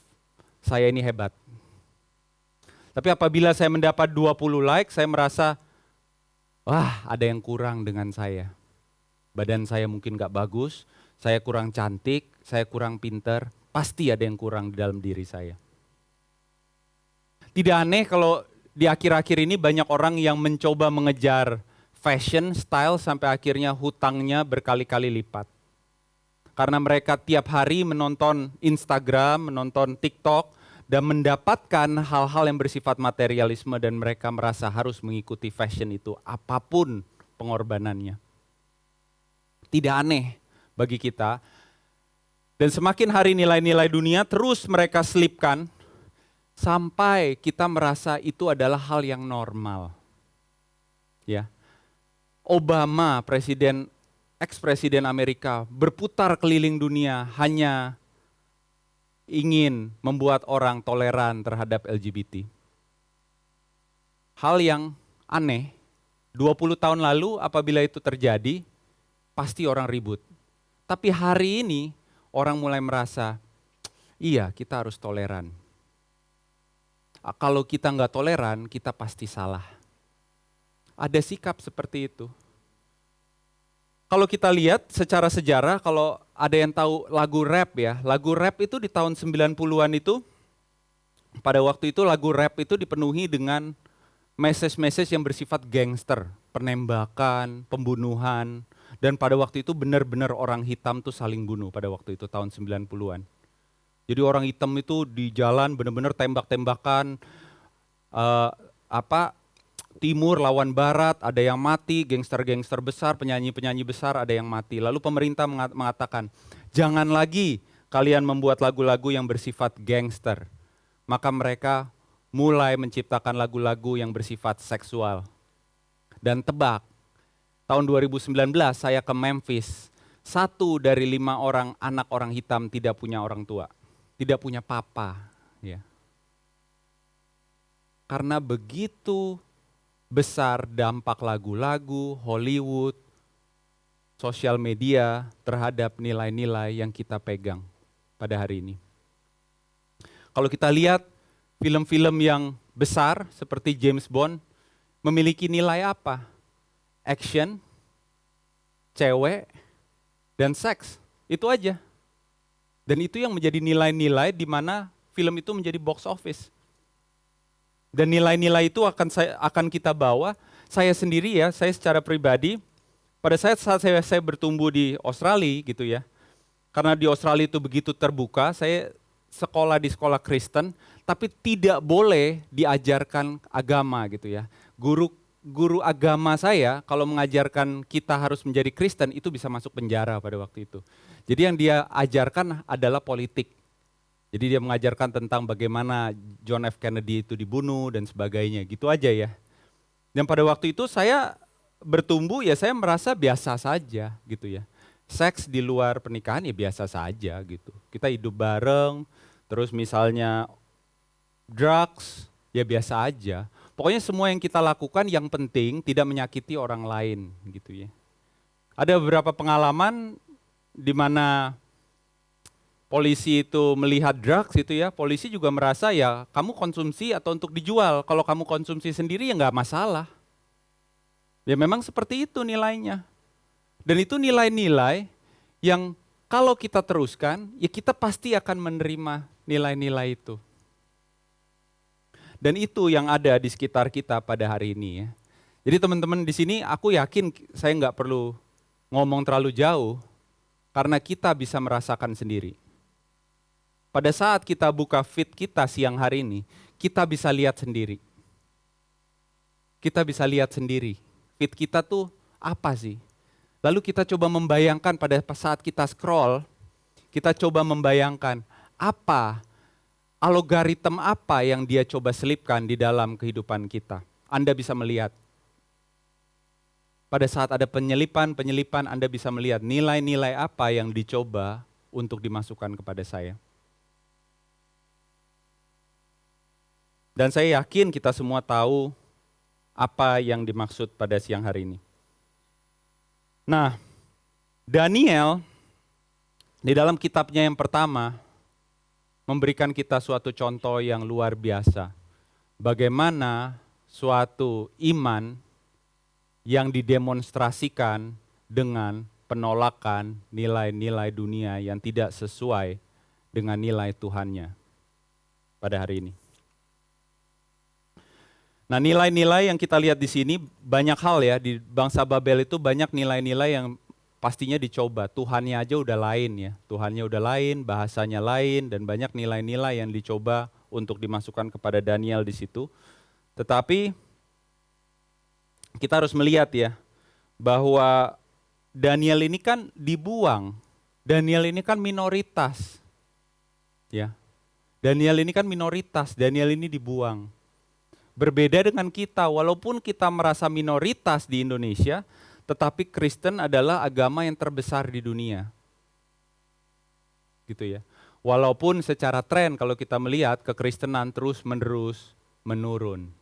saya ini hebat. Tapi apabila saya mendapat 20 like, saya merasa, wah ada yang kurang dengan saya. Badan saya mungkin gak bagus, saya kurang cantik, saya kurang pinter, pasti ada yang kurang di dalam diri saya. Tidak aneh kalau di akhir-akhir ini banyak orang yang mencoba mengejar fashion, style, sampai akhirnya hutangnya berkali-kali lipat. Karena mereka tiap hari menonton Instagram, menonton TikTok, dan mendapatkan hal-hal yang bersifat materialisme dan mereka merasa harus mengikuti fashion itu apapun pengorbanannya. Tidak aneh bagi kita. Dan semakin hari nilai-nilai dunia terus mereka selipkan sampai kita merasa itu adalah hal yang normal. Ya. Obama, ex-presiden Amerika, berputar keliling dunia hanya ingin membuat orang toleran terhadap LGBT. Hal yang aneh, 20 tahun lalu apabila itu terjadi, pasti orang ribut. Tapi hari ini orang mulai merasa, iya kita harus toleran. Kalau kita nggak toleran, kita pasti salah. Ada sikap seperti itu. Kalau kita lihat secara sejarah, kalau ada yang tahu lagu rap ya, lagu rap itu di tahun 90-an itu, pada waktu itu lagu rap itu dipenuhi dengan message-message yang bersifat gangster, penembakan, pembunuhan, dan pada waktu itu benar-benar orang hitam tuh saling bunuh pada waktu itu tahun 90-an. Jadi orang hitam itu di jalan benar-benar tembak-tembakan, timur lawan barat, ada yang mati, gangster-gangster besar, penyanyi-penyanyi besar ada yang mati. Lalu pemerintah mengatakan, jangan lagi kalian membuat lagu-lagu yang bersifat gangster. Maka mereka mulai menciptakan lagu-lagu yang bersifat seksual. Dan tebak, tahun 2019 saya ke Memphis, 1 dari 5 orang anak orang hitam tidak punya orang tua, tidak punya papa. Ya. Karena begitu besar dampak lagu-lagu, Hollywood, sosial media terhadap nilai-nilai yang kita pegang pada hari ini. Kalau kita lihat film-film yang besar seperti James Bond memiliki nilai apa? Action, cewek, dan seks. Itu aja. Dan itu yang menjadi nilai-nilai di mana film itu menjadi box office. Dan nilai-nilai itu akan kita bawa. Saya sendiri ya, saya secara pribadi, pada saat saya bertumbuh di Australia gitu ya, karena di Australia itu begitu terbuka, saya sekolah di sekolah Kristen, tapi tidak boleh diajarkan agama gitu ya. Guru agama saya kalau mengajarkan kita harus menjadi Kristen itu bisa masuk penjara pada waktu itu. Jadi yang dia ajarkan adalah politik. Jadi dia mengajarkan tentang bagaimana John F. Kennedy itu dibunuh dan sebagainya, gitu aja ya. Dan pada waktu itu saya bertumbuh ya saya merasa biasa saja gitu ya. seks di luar pernikahan ya biasa saja gitu. Kita hidup bareng, terus misalnya drugs, ya biasa aja. Pokoknya semua yang kita lakukan yang penting tidak menyakiti orang lain gitu ya. Ada beberapa pengalaman di mana polisi itu melihat drugs itu ya, polisi juga merasa ya kamu konsumsi atau untuk dijual. Kalau kamu konsumsi sendiri ya nggak masalah. Ya memang seperti itu nilainya. Dan itu nilai-nilai yang kalau kita teruskan, ya kita pasti akan menerima nilai-nilai itu. Dan itu yang ada di sekitar kita pada hari ini ya. Jadi teman-teman di sini aku yakin saya nggak perlu ngomong terlalu jauh, karena kita bisa merasakan sendiri. Pada saat kita buka feed kita siang hari ini, kita bisa lihat sendiri. Kita bisa lihat sendiri, feed kita tuh apa sih? Lalu kita coba membayangkan pada saat kita scroll, kita coba membayangkan apa, algoritma apa yang dia coba selipkan di dalam kehidupan kita. Anda bisa melihat. Pada saat ada penyelipan, Anda bisa melihat nilai-nilai apa yang dicoba untuk dimasukkan kepada saya. Dan saya yakin kita semua tahu apa yang dimaksud pada siang hari ini. Nah, Daniel di dalam kitabnya yang pertama memberikan kita suatu contoh yang luar biasa. Bagaimana suatu iman yang didemonstrasikan dengan penolakan nilai-nilai dunia yang tidak sesuai dengan nilai Tuhannya pada hari ini. Nah, nilai-nilai yang kita lihat di sini banyak hal ya, di bangsa Babel itu banyak nilai-nilai yang pastinya dicoba. Tuhannya aja udah lain ya, Tuhannya udah lain, bahasanya lain, dan banyak nilai-nilai yang dicoba untuk dimasukkan kepada Daniel di situ. Tetapi kita harus melihat ya, bahwa Daniel ini kan dibuang, Daniel ini kan minoritas. Ya, Daniel ini kan minoritas, Daniel ini dibuang. Berbeda dengan kita, walaupun kita merasa minoritas di Indonesia, tetapi Kristen adalah agama yang terbesar di dunia. Gitu ya. Walaupun secara tren kalau kita melihat kekristenan terus-menerus menurun.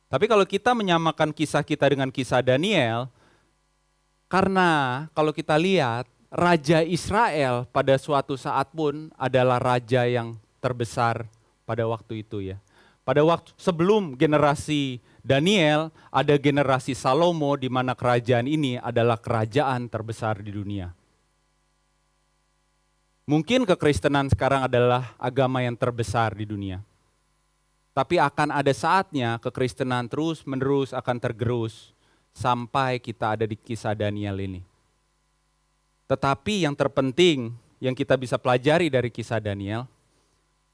Tapi kalau kita menyamakan kisah kita dengan kisah Daniel, karena kalau kita lihat Raja Israel pada suatu saat pun adalah raja yang terbesar pada waktu itu ya. Pada waktu sebelum generasi Daniel, ada generasi Salomo di mana kerajaan ini adalah kerajaan terbesar di dunia. Mungkin kekristenan sekarang adalah agama yang terbesar di dunia. Tapi akan ada saatnya kekristenan terus-menerus akan tergerus sampai kita ada di kisah Daniel ini. Tetapi yang terpenting yang kita bisa pelajari dari kisah Daniel,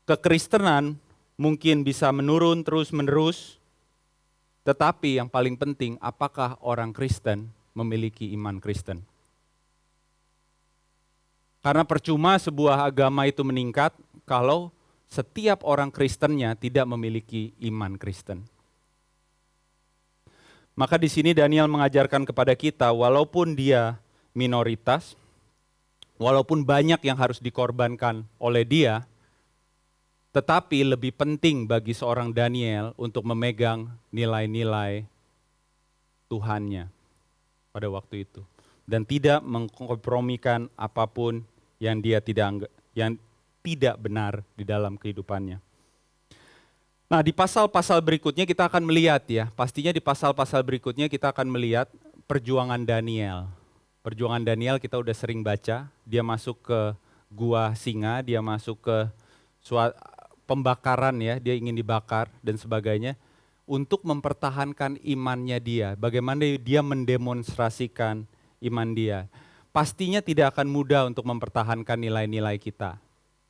kekristenan mungkin bisa menurun terus-menerus, tetapi yang paling penting, apakah orang Kristen memiliki iman Kristen? Karena percuma sebuah agama itu meningkat kalau setiap orang Kristennya tidak memiliki iman Kristen. Maka di sini Daniel mengajarkan kepada kita, walaupun dia minoritas, walaupun banyak yang harus dikorbankan oleh dia, tetapi lebih penting bagi seorang Daniel untuk memegang nilai-nilai Tuhannya pada waktu itu. Dan tidak mengkompromikan apapun yang dia tidak benar di dalam kehidupannya. Nah, di pasal-pasal berikutnya kita akan melihat ya, pastinya di pasal-pasal berikutnya kita akan melihat perjuangan Daniel. Perjuangan Daniel kita udah sering baca, dia masuk ke gua singa, dia masuk ke pembakaran ya, dia ingin dibakar dan sebagainya untuk mempertahankan imannya dia. Bagaimana dia mendemonstrasikan iman dia. Pastinya tidak akan mudah untuk mempertahankan nilai-nilai kita.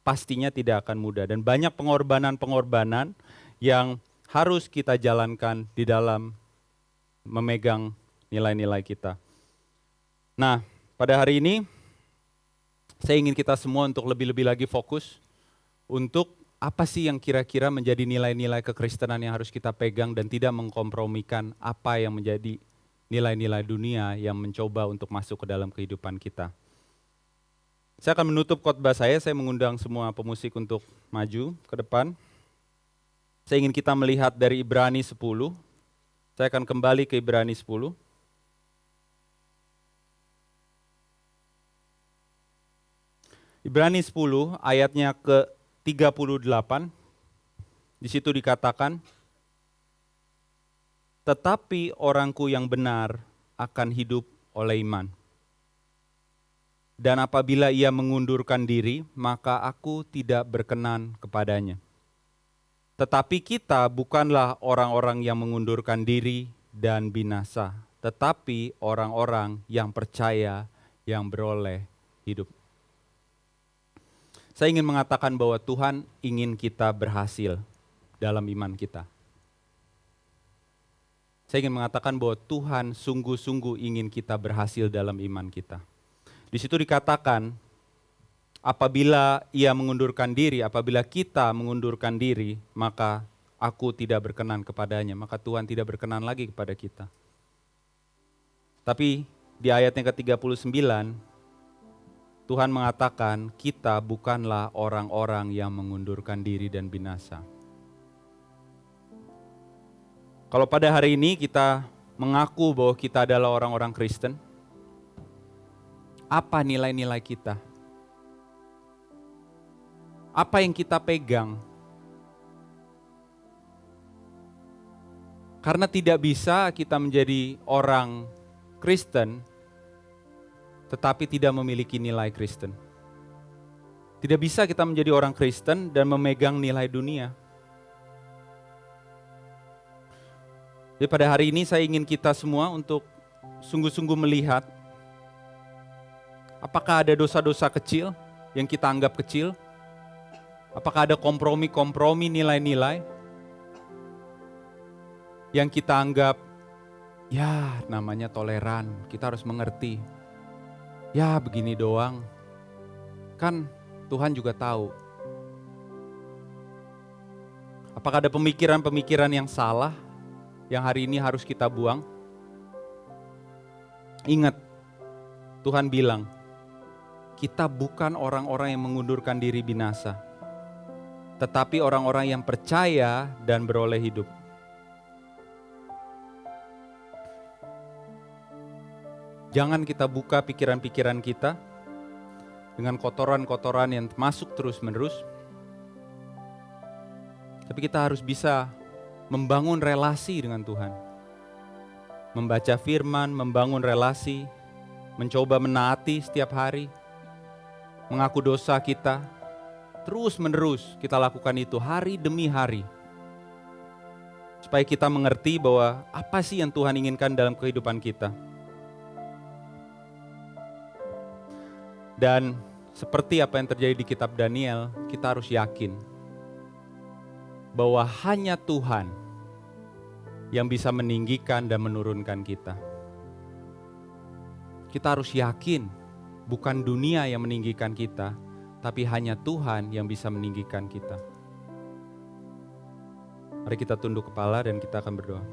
Pastinya tidak akan mudah dan banyak pengorbanan-pengorbanan yang harus kita jalankan di dalam memegang nilai-nilai kita. Nah, pada hari ini saya ingin kita semua untuk lebih-lebih lagi fokus untuk apa sih yang kira-kira menjadi nilai-nilai kekristenan yang harus kita pegang dan tidak mengkompromikan apa yang menjadi nilai-nilai dunia yang mencoba untuk masuk ke dalam kehidupan kita. Saya akan menutup khotbah saya mengundang semua pemusik untuk maju ke depan. Saya ingin kita melihat dari Ibrani 10. Saya akan kembali ke Ibrani 10. Ibrani 10 ayatnya ke-38. Di situ dikatakan, tetapi orangku yang benar akan hidup oleh iman. Dan apabila ia mengundurkan diri, maka aku tidak berkenan kepadanya. Tetapi kita bukanlah orang-orang yang mengundurkan diri dan binasa, tetapi orang-orang yang percaya yang beroleh hidup. Saya ingin mengatakan bahwa Tuhan ingin kita berhasil dalam iman kita. Saya ingin mengatakan bahwa Tuhan sungguh-sungguh ingin kita berhasil dalam iman kita. Di situ dikatakan, apabila ia mengundurkan diri, apabila kita mengundurkan diri, maka aku tidak berkenan kepadanya, maka Tuhan tidak berkenan lagi kepada kita. Tapi di ayat yang ke-39, Tuhan mengatakan kita bukanlah orang-orang yang mengundurkan diri dan binasa. Kalau pada hari ini kita mengaku bahwa kita adalah orang-orang Kristen, apa nilai-nilai kita? Apa yang kita pegang? Karena tidak bisa kita menjadi orang Kristen, tetapi tidak memiliki nilai Kristen. Tidak bisa kita menjadi orang Kristen dan memegang nilai dunia. Jadi pada hari ini saya ingin kita semua untuk sungguh-sungguh melihat apakah ada dosa-dosa kecil yang kita anggap kecil, apakah ada kompromi-kompromi nilai-nilai yang kita anggap ya namanya toleran, kita harus mengerti. Ya begini doang, kan Tuhan juga tahu. Apakah ada pemikiran-pemikiran yang salah yang hari ini harus kita buang? Ingat, Tuhan bilang, kita bukan orang-orang yang mengundurkan diri binasa, tetapi orang-orang yang percaya dan beroleh hidup. Jangan kita buka pikiran-pikiran kita dengan kotoran-kotoran yang masuk terus-menerus. Tapi kita harus bisa membangun relasi dengan Tuhan. Membaca firman, membangun relasi, mencoba menaati setiap hari, mengaku dosa kita, terus-menerus kita lakukan itu hari demi hari. Supaya kita mengerti bahwa apa sih yang Tuhan inginkan dalam kehidupan kita. Dan seperti apa yang terjadi di kitab Daniel, kita harus yakin bahwa hanya Tuhan yang bisa meninggikan dan menurunkan kita. Kita harus yakin bukan dunia yang meninggikan kita, tapi hanya Tuhan yang bisa meninggikan kita. Mari kita tunduk kepala dan kita akan berdoa.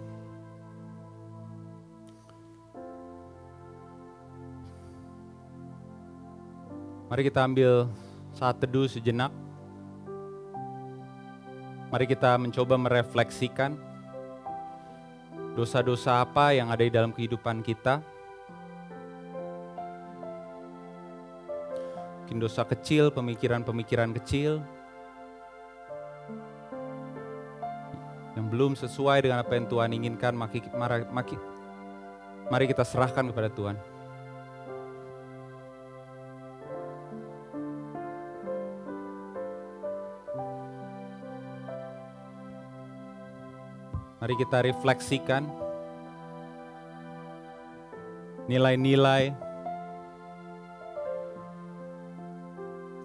Mari kita ambil saat teduh sejenak. Mari kita mencoba merefleksikan dosa-dosa apa yang ada di dalam kehidupan kita. Mungkin dosa kecil, pemikiran-pemikiran kecil yang belum sesuai dengan apa yang Tuhan inginkan. Mari kita serahkan kepada Tuhan. Mari kita refleksikan nilai-nilai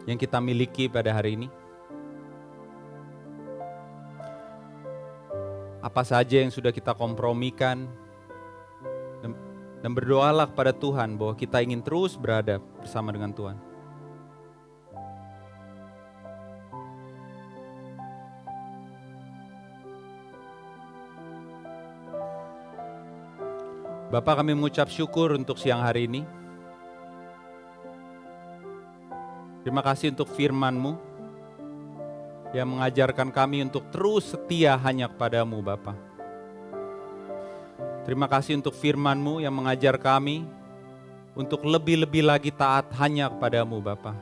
yang kita miliki pada hari ini. Apa saja yang sudah kita kompromikan, dan berdoalah kepada Tuhan bahwa kita ingin terus berada bersama dengan Tuhan. Bapa, kami mengucap syukur untuk siang hari ini. Terima kasih untuk firman-Mu yang mengajarkan kami untuk terus setia hanya kepadamu, Bapa. Terima kasih untuk firman-Mu yang mengajar kami untuk lebih-lebih lagi taat hanya kepadamu, Bapa.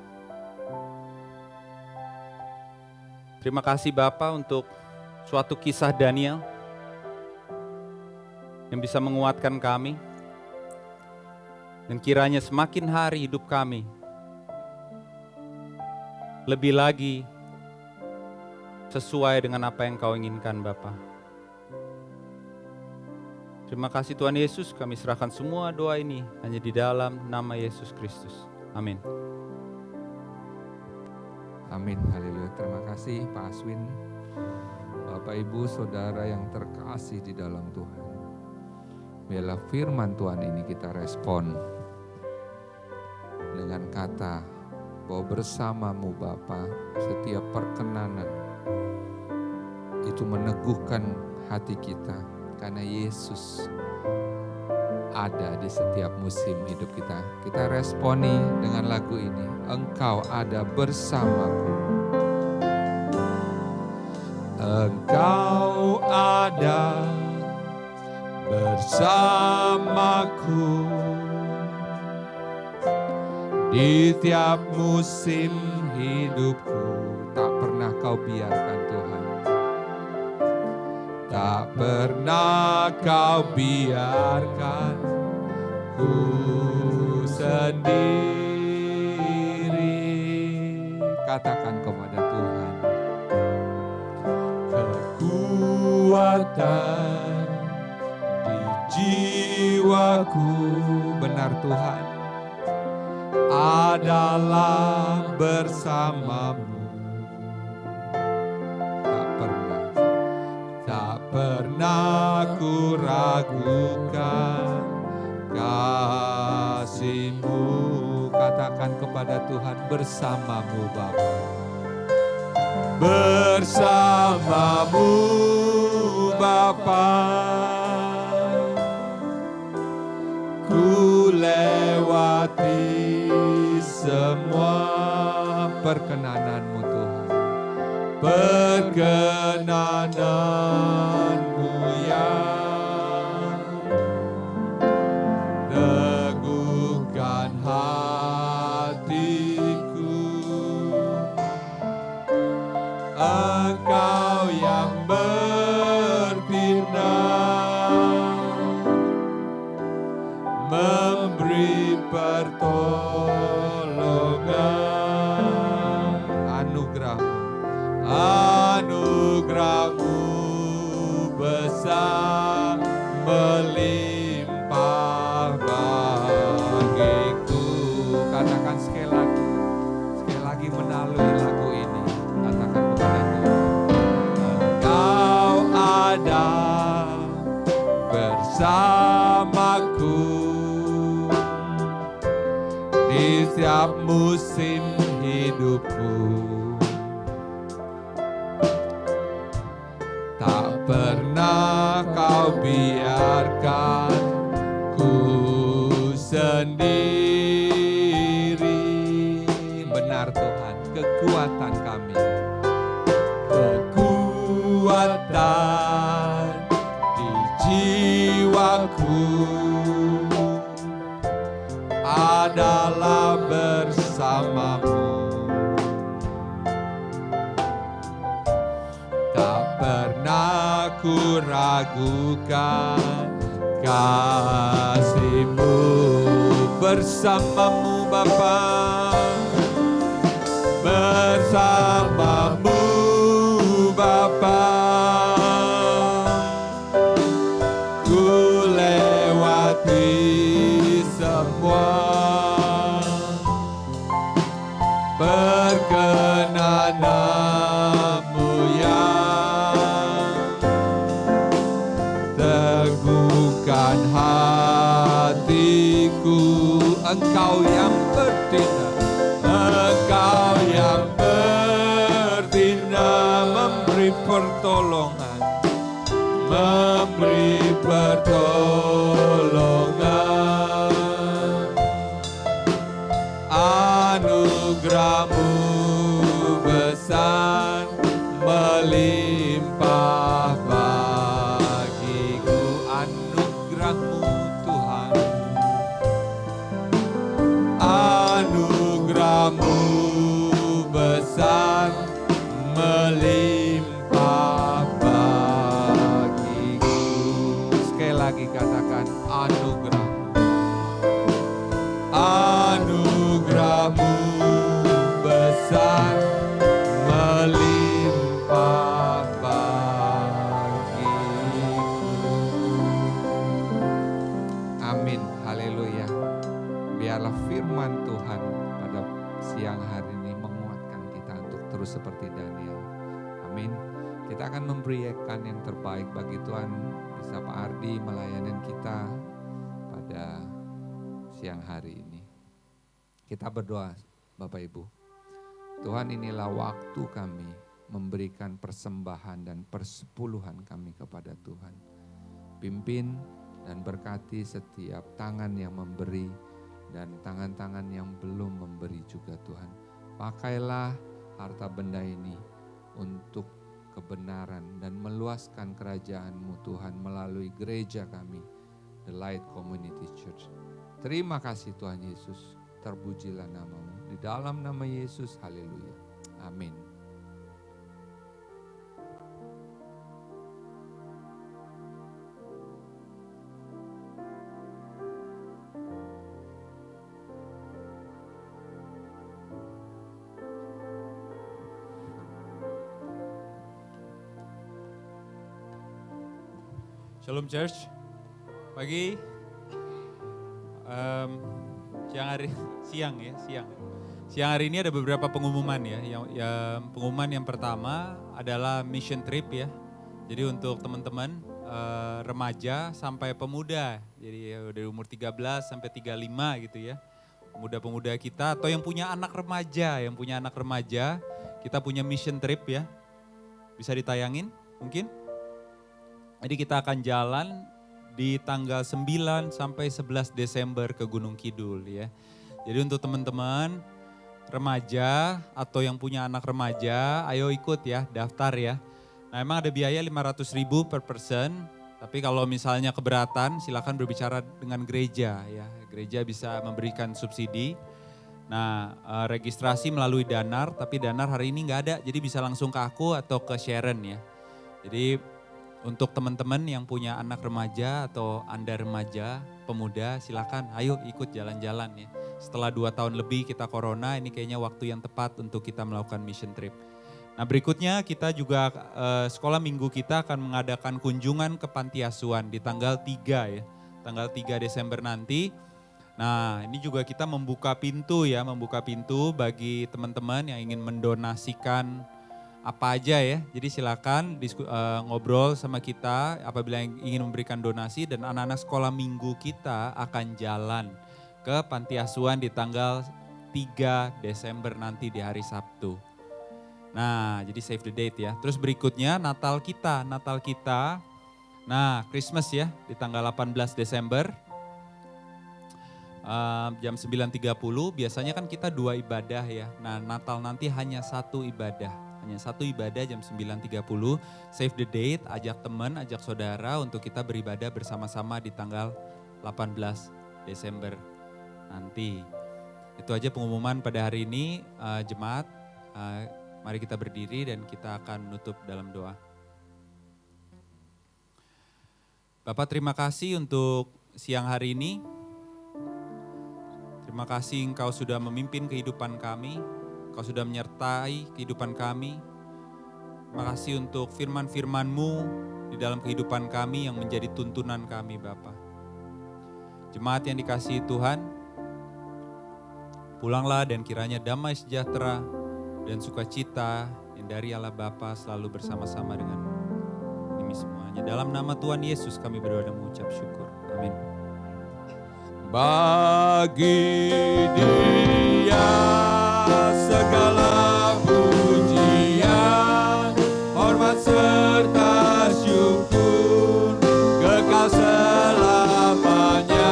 Terima kasih Bapa untuk suatu kisah Daniel yang bisa menguatkan kami. Dan kiranya semakin hari hidup kami lebih lagi sesuai dengan apa yang Kau inginkan, Bapa. Terima kasih Tuhan Yesus, kami serahkan semua doa ini hanya di dalam nama Yesus Kristus. Amin. Amin, haleluya. Terima kasih Pak Aswin, Bapak Ibu Saudara yang terkasih di dalam Tuhan. Biarlah firman Tuhan ini kita respon dengan kata bahwa bersamamu Bapa, setiap perkenanan itu meneguhkan hati kita. Karena Yesus ada di setiap musim hidup kita. Kita responi dengan lagu ini. Engkau ada bersamaku. Engkau ada bersamaku di tiap musim hidupku. Tak pernah Kau biarkan Tuhan. Tak pernah Kau biarkan ku sendiri. Katakan kepada Tuhan. Kekuatan di jiwaku, Benar Tuhan. adalah bersamamu. Tak pernah ku ragukan kasih-Mu. Katakan kepada Tuhan, bersamamu Bapa. Bersamamu Bapa, ku lewati semua Perkenananmu Tuhan. perkenananmu yang teguhkan hatiku. Engkau yang berfirman, memberi pertolongan. Anugerah-Mu besar melimpah bagiku. Katakan sekali lagi melalui lagu ini. Katakan kepada Tuhan. Engkau ada bersamaku di setiap musim hidupku. Tak pernah Kau biarkan ku sendiri. Benar Tuhan, kekuatan kami. Kekuatan di jiwaku adalah bersamamu. Tak pernah ku ragukan kasih-Mu. Bersamamu Bapa, bersamamu Bapa, ku lewati semua perkenanan-Mu yang teguhkan hatiku. Engkau yang bertindak. Engkau yang bertindak, memberi pertolongan, memberi pertolongan. Sekali lagi katakan anugerah. Anugerahmu besar melimpah bagiku. Amin, haleluya. Biarlah firman Tuhan pada siang hari ini menguatkan kita untuk terus seperti Daniel. Amin. Kita akan memberikan yang terbaik bagi Tuhan. Bisa Pak Ardi melayanan kita pada siang hari ini. Kita berdoa Bapak Ibu. Tuhan, inilah waktu kami memberikan persembahan dan persepuluhan kami kepada Tuhan. Pimpin dan berkati setiap tangan yang memberi dan tangan-tangan yang belum memberi juga Tuhan. Pakailah harta benda ini untuk kebenaran dan meluaskan kerajaan-Mu Tuhan melalui gereja kami, The Light Community Church. Terima kasih Tuhan Yesus, terpujilah nama-Mu. Di dalam nama Yesus, haleluya. Amin. Shalom Church, pagi, siang hari ini ada beberapa pengumuman ya. Pengumuman yang pertama adalah mission trip ya. Jadi untuk teman-teman remaja sampai pemuda, jadi dari umur 13 sampai 35 gitu ya. Pemuda-pemuda kita atau yang punya anak remaja, kita punya mission trip ya. Bisa ditayangin mungkin? Jadi kita akan jalan di tanggal 9 sampai 11 Desember ke Gunung Kidul ya. Jadi untuk teman-teman remaja atau yang punya anak remaja, ayo ikut ya, daftar ya. Nah emang ada biaya 500.000 per person, tapi kalau misalnya keberatan silakan berbicara dengan gereja ya. Gereja bisa memberikan subsidi. Nah registrasi melalui Danar, tapi Danar hari ini nggak ada, jadi bisa langsung ke aku atau ke Sharon ya. Jadi untuk teman-teman yang punya anak remaja atau Anda remaja, pemuda, silakan ayo ikut jalan-jalan ya. Setelah 2 tahun lebih kita corona, ini kayaknya waktu yang tepat untuk kita melakukan mission trip. Nah berikutnya kita juga sekolah minggu kita akan mengadakan kunjungan ke panti asuhan di tanggal 3 ya. Tanggal 3 Desember nanti. Nah ini juga kita membuka pintu bagi teman-teman yang ingin mendonasikan apa aja ya. Jadi silakan ngobrol sama kita apabila ingin memberikan donasi, dan anak-anak sekolah minggu kita akan jalan ke panti asuhan di tanggal 3 Desember nanti di hari Sabtu. Nah, jadi save the date ya. Terus berikutnya Natal kita. Nah, Christmas ya di tanggal 18 Desember. Jam 9.30 biasanya kan kita 2 ibadah ya. Nah, Natal nanti hanya 1 ibadah. Hanya 1 ibadah jam 9.30, save the date, ajak teman, ajak saudara untuk kita beribadah bersama-sama di tanggal 18 Desember nanti. Itu aja pengumuman pada hari ini, jemaat. Mari kita berdiri dan kita akan menutup dalam doa. Bapak terima kasih untuk siang hari ini. Terima kasih Engkau sudah memimpin kehidupan kami. Kau sudah menyertai kehidupan kami. Terima kasih untuk firman-firman-Mu di dalam kehidupan kami yang menjadi tuntunan kami Bapa. Jemaat yang dikasihi Tuhan, pulanglah dan kiranya damai sejahtera dan sukacita yang dari Allah Bapa selalu bersama-sama dengan ini semuanya. Dalam nama Tuhan Yesus kami berdoa dan mengucap syukur. Amin. Bagi Dia segala pujian, hormat serta syukur, kekal selamanya.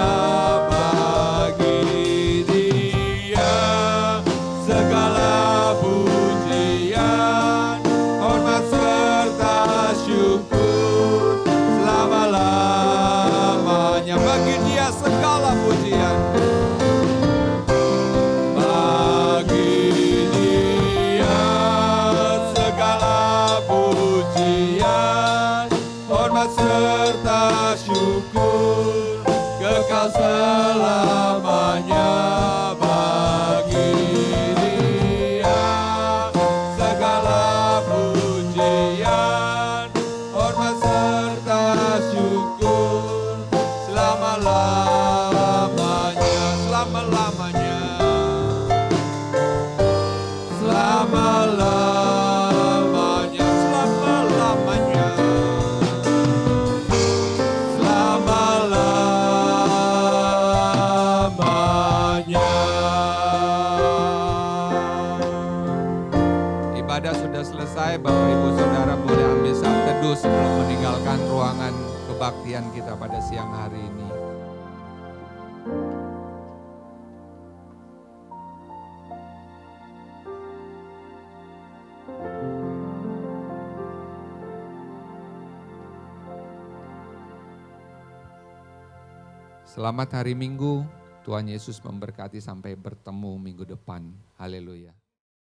Bagi Dia segala pujian, hormat serta syukur, selama-lamanya. Bagi Dia segala pujian. Bagi Dia syukur kekal selamanya bagi Dia. Segala pujian, hormat serta syukur selama-lamanya, selama-lamanya, selama-lamanya, selama-lamanya, selama-lamanya. Ibadah sudah selesai, Bapak Ibu Saudara boleh ambil saat teduh sebelum meninggalkan ruangan kebaktian kita pada siang hari ini. Selamat hari Minggu, Tuhan Yesus memberkati sampai bertemu minggu depan. Haleluya.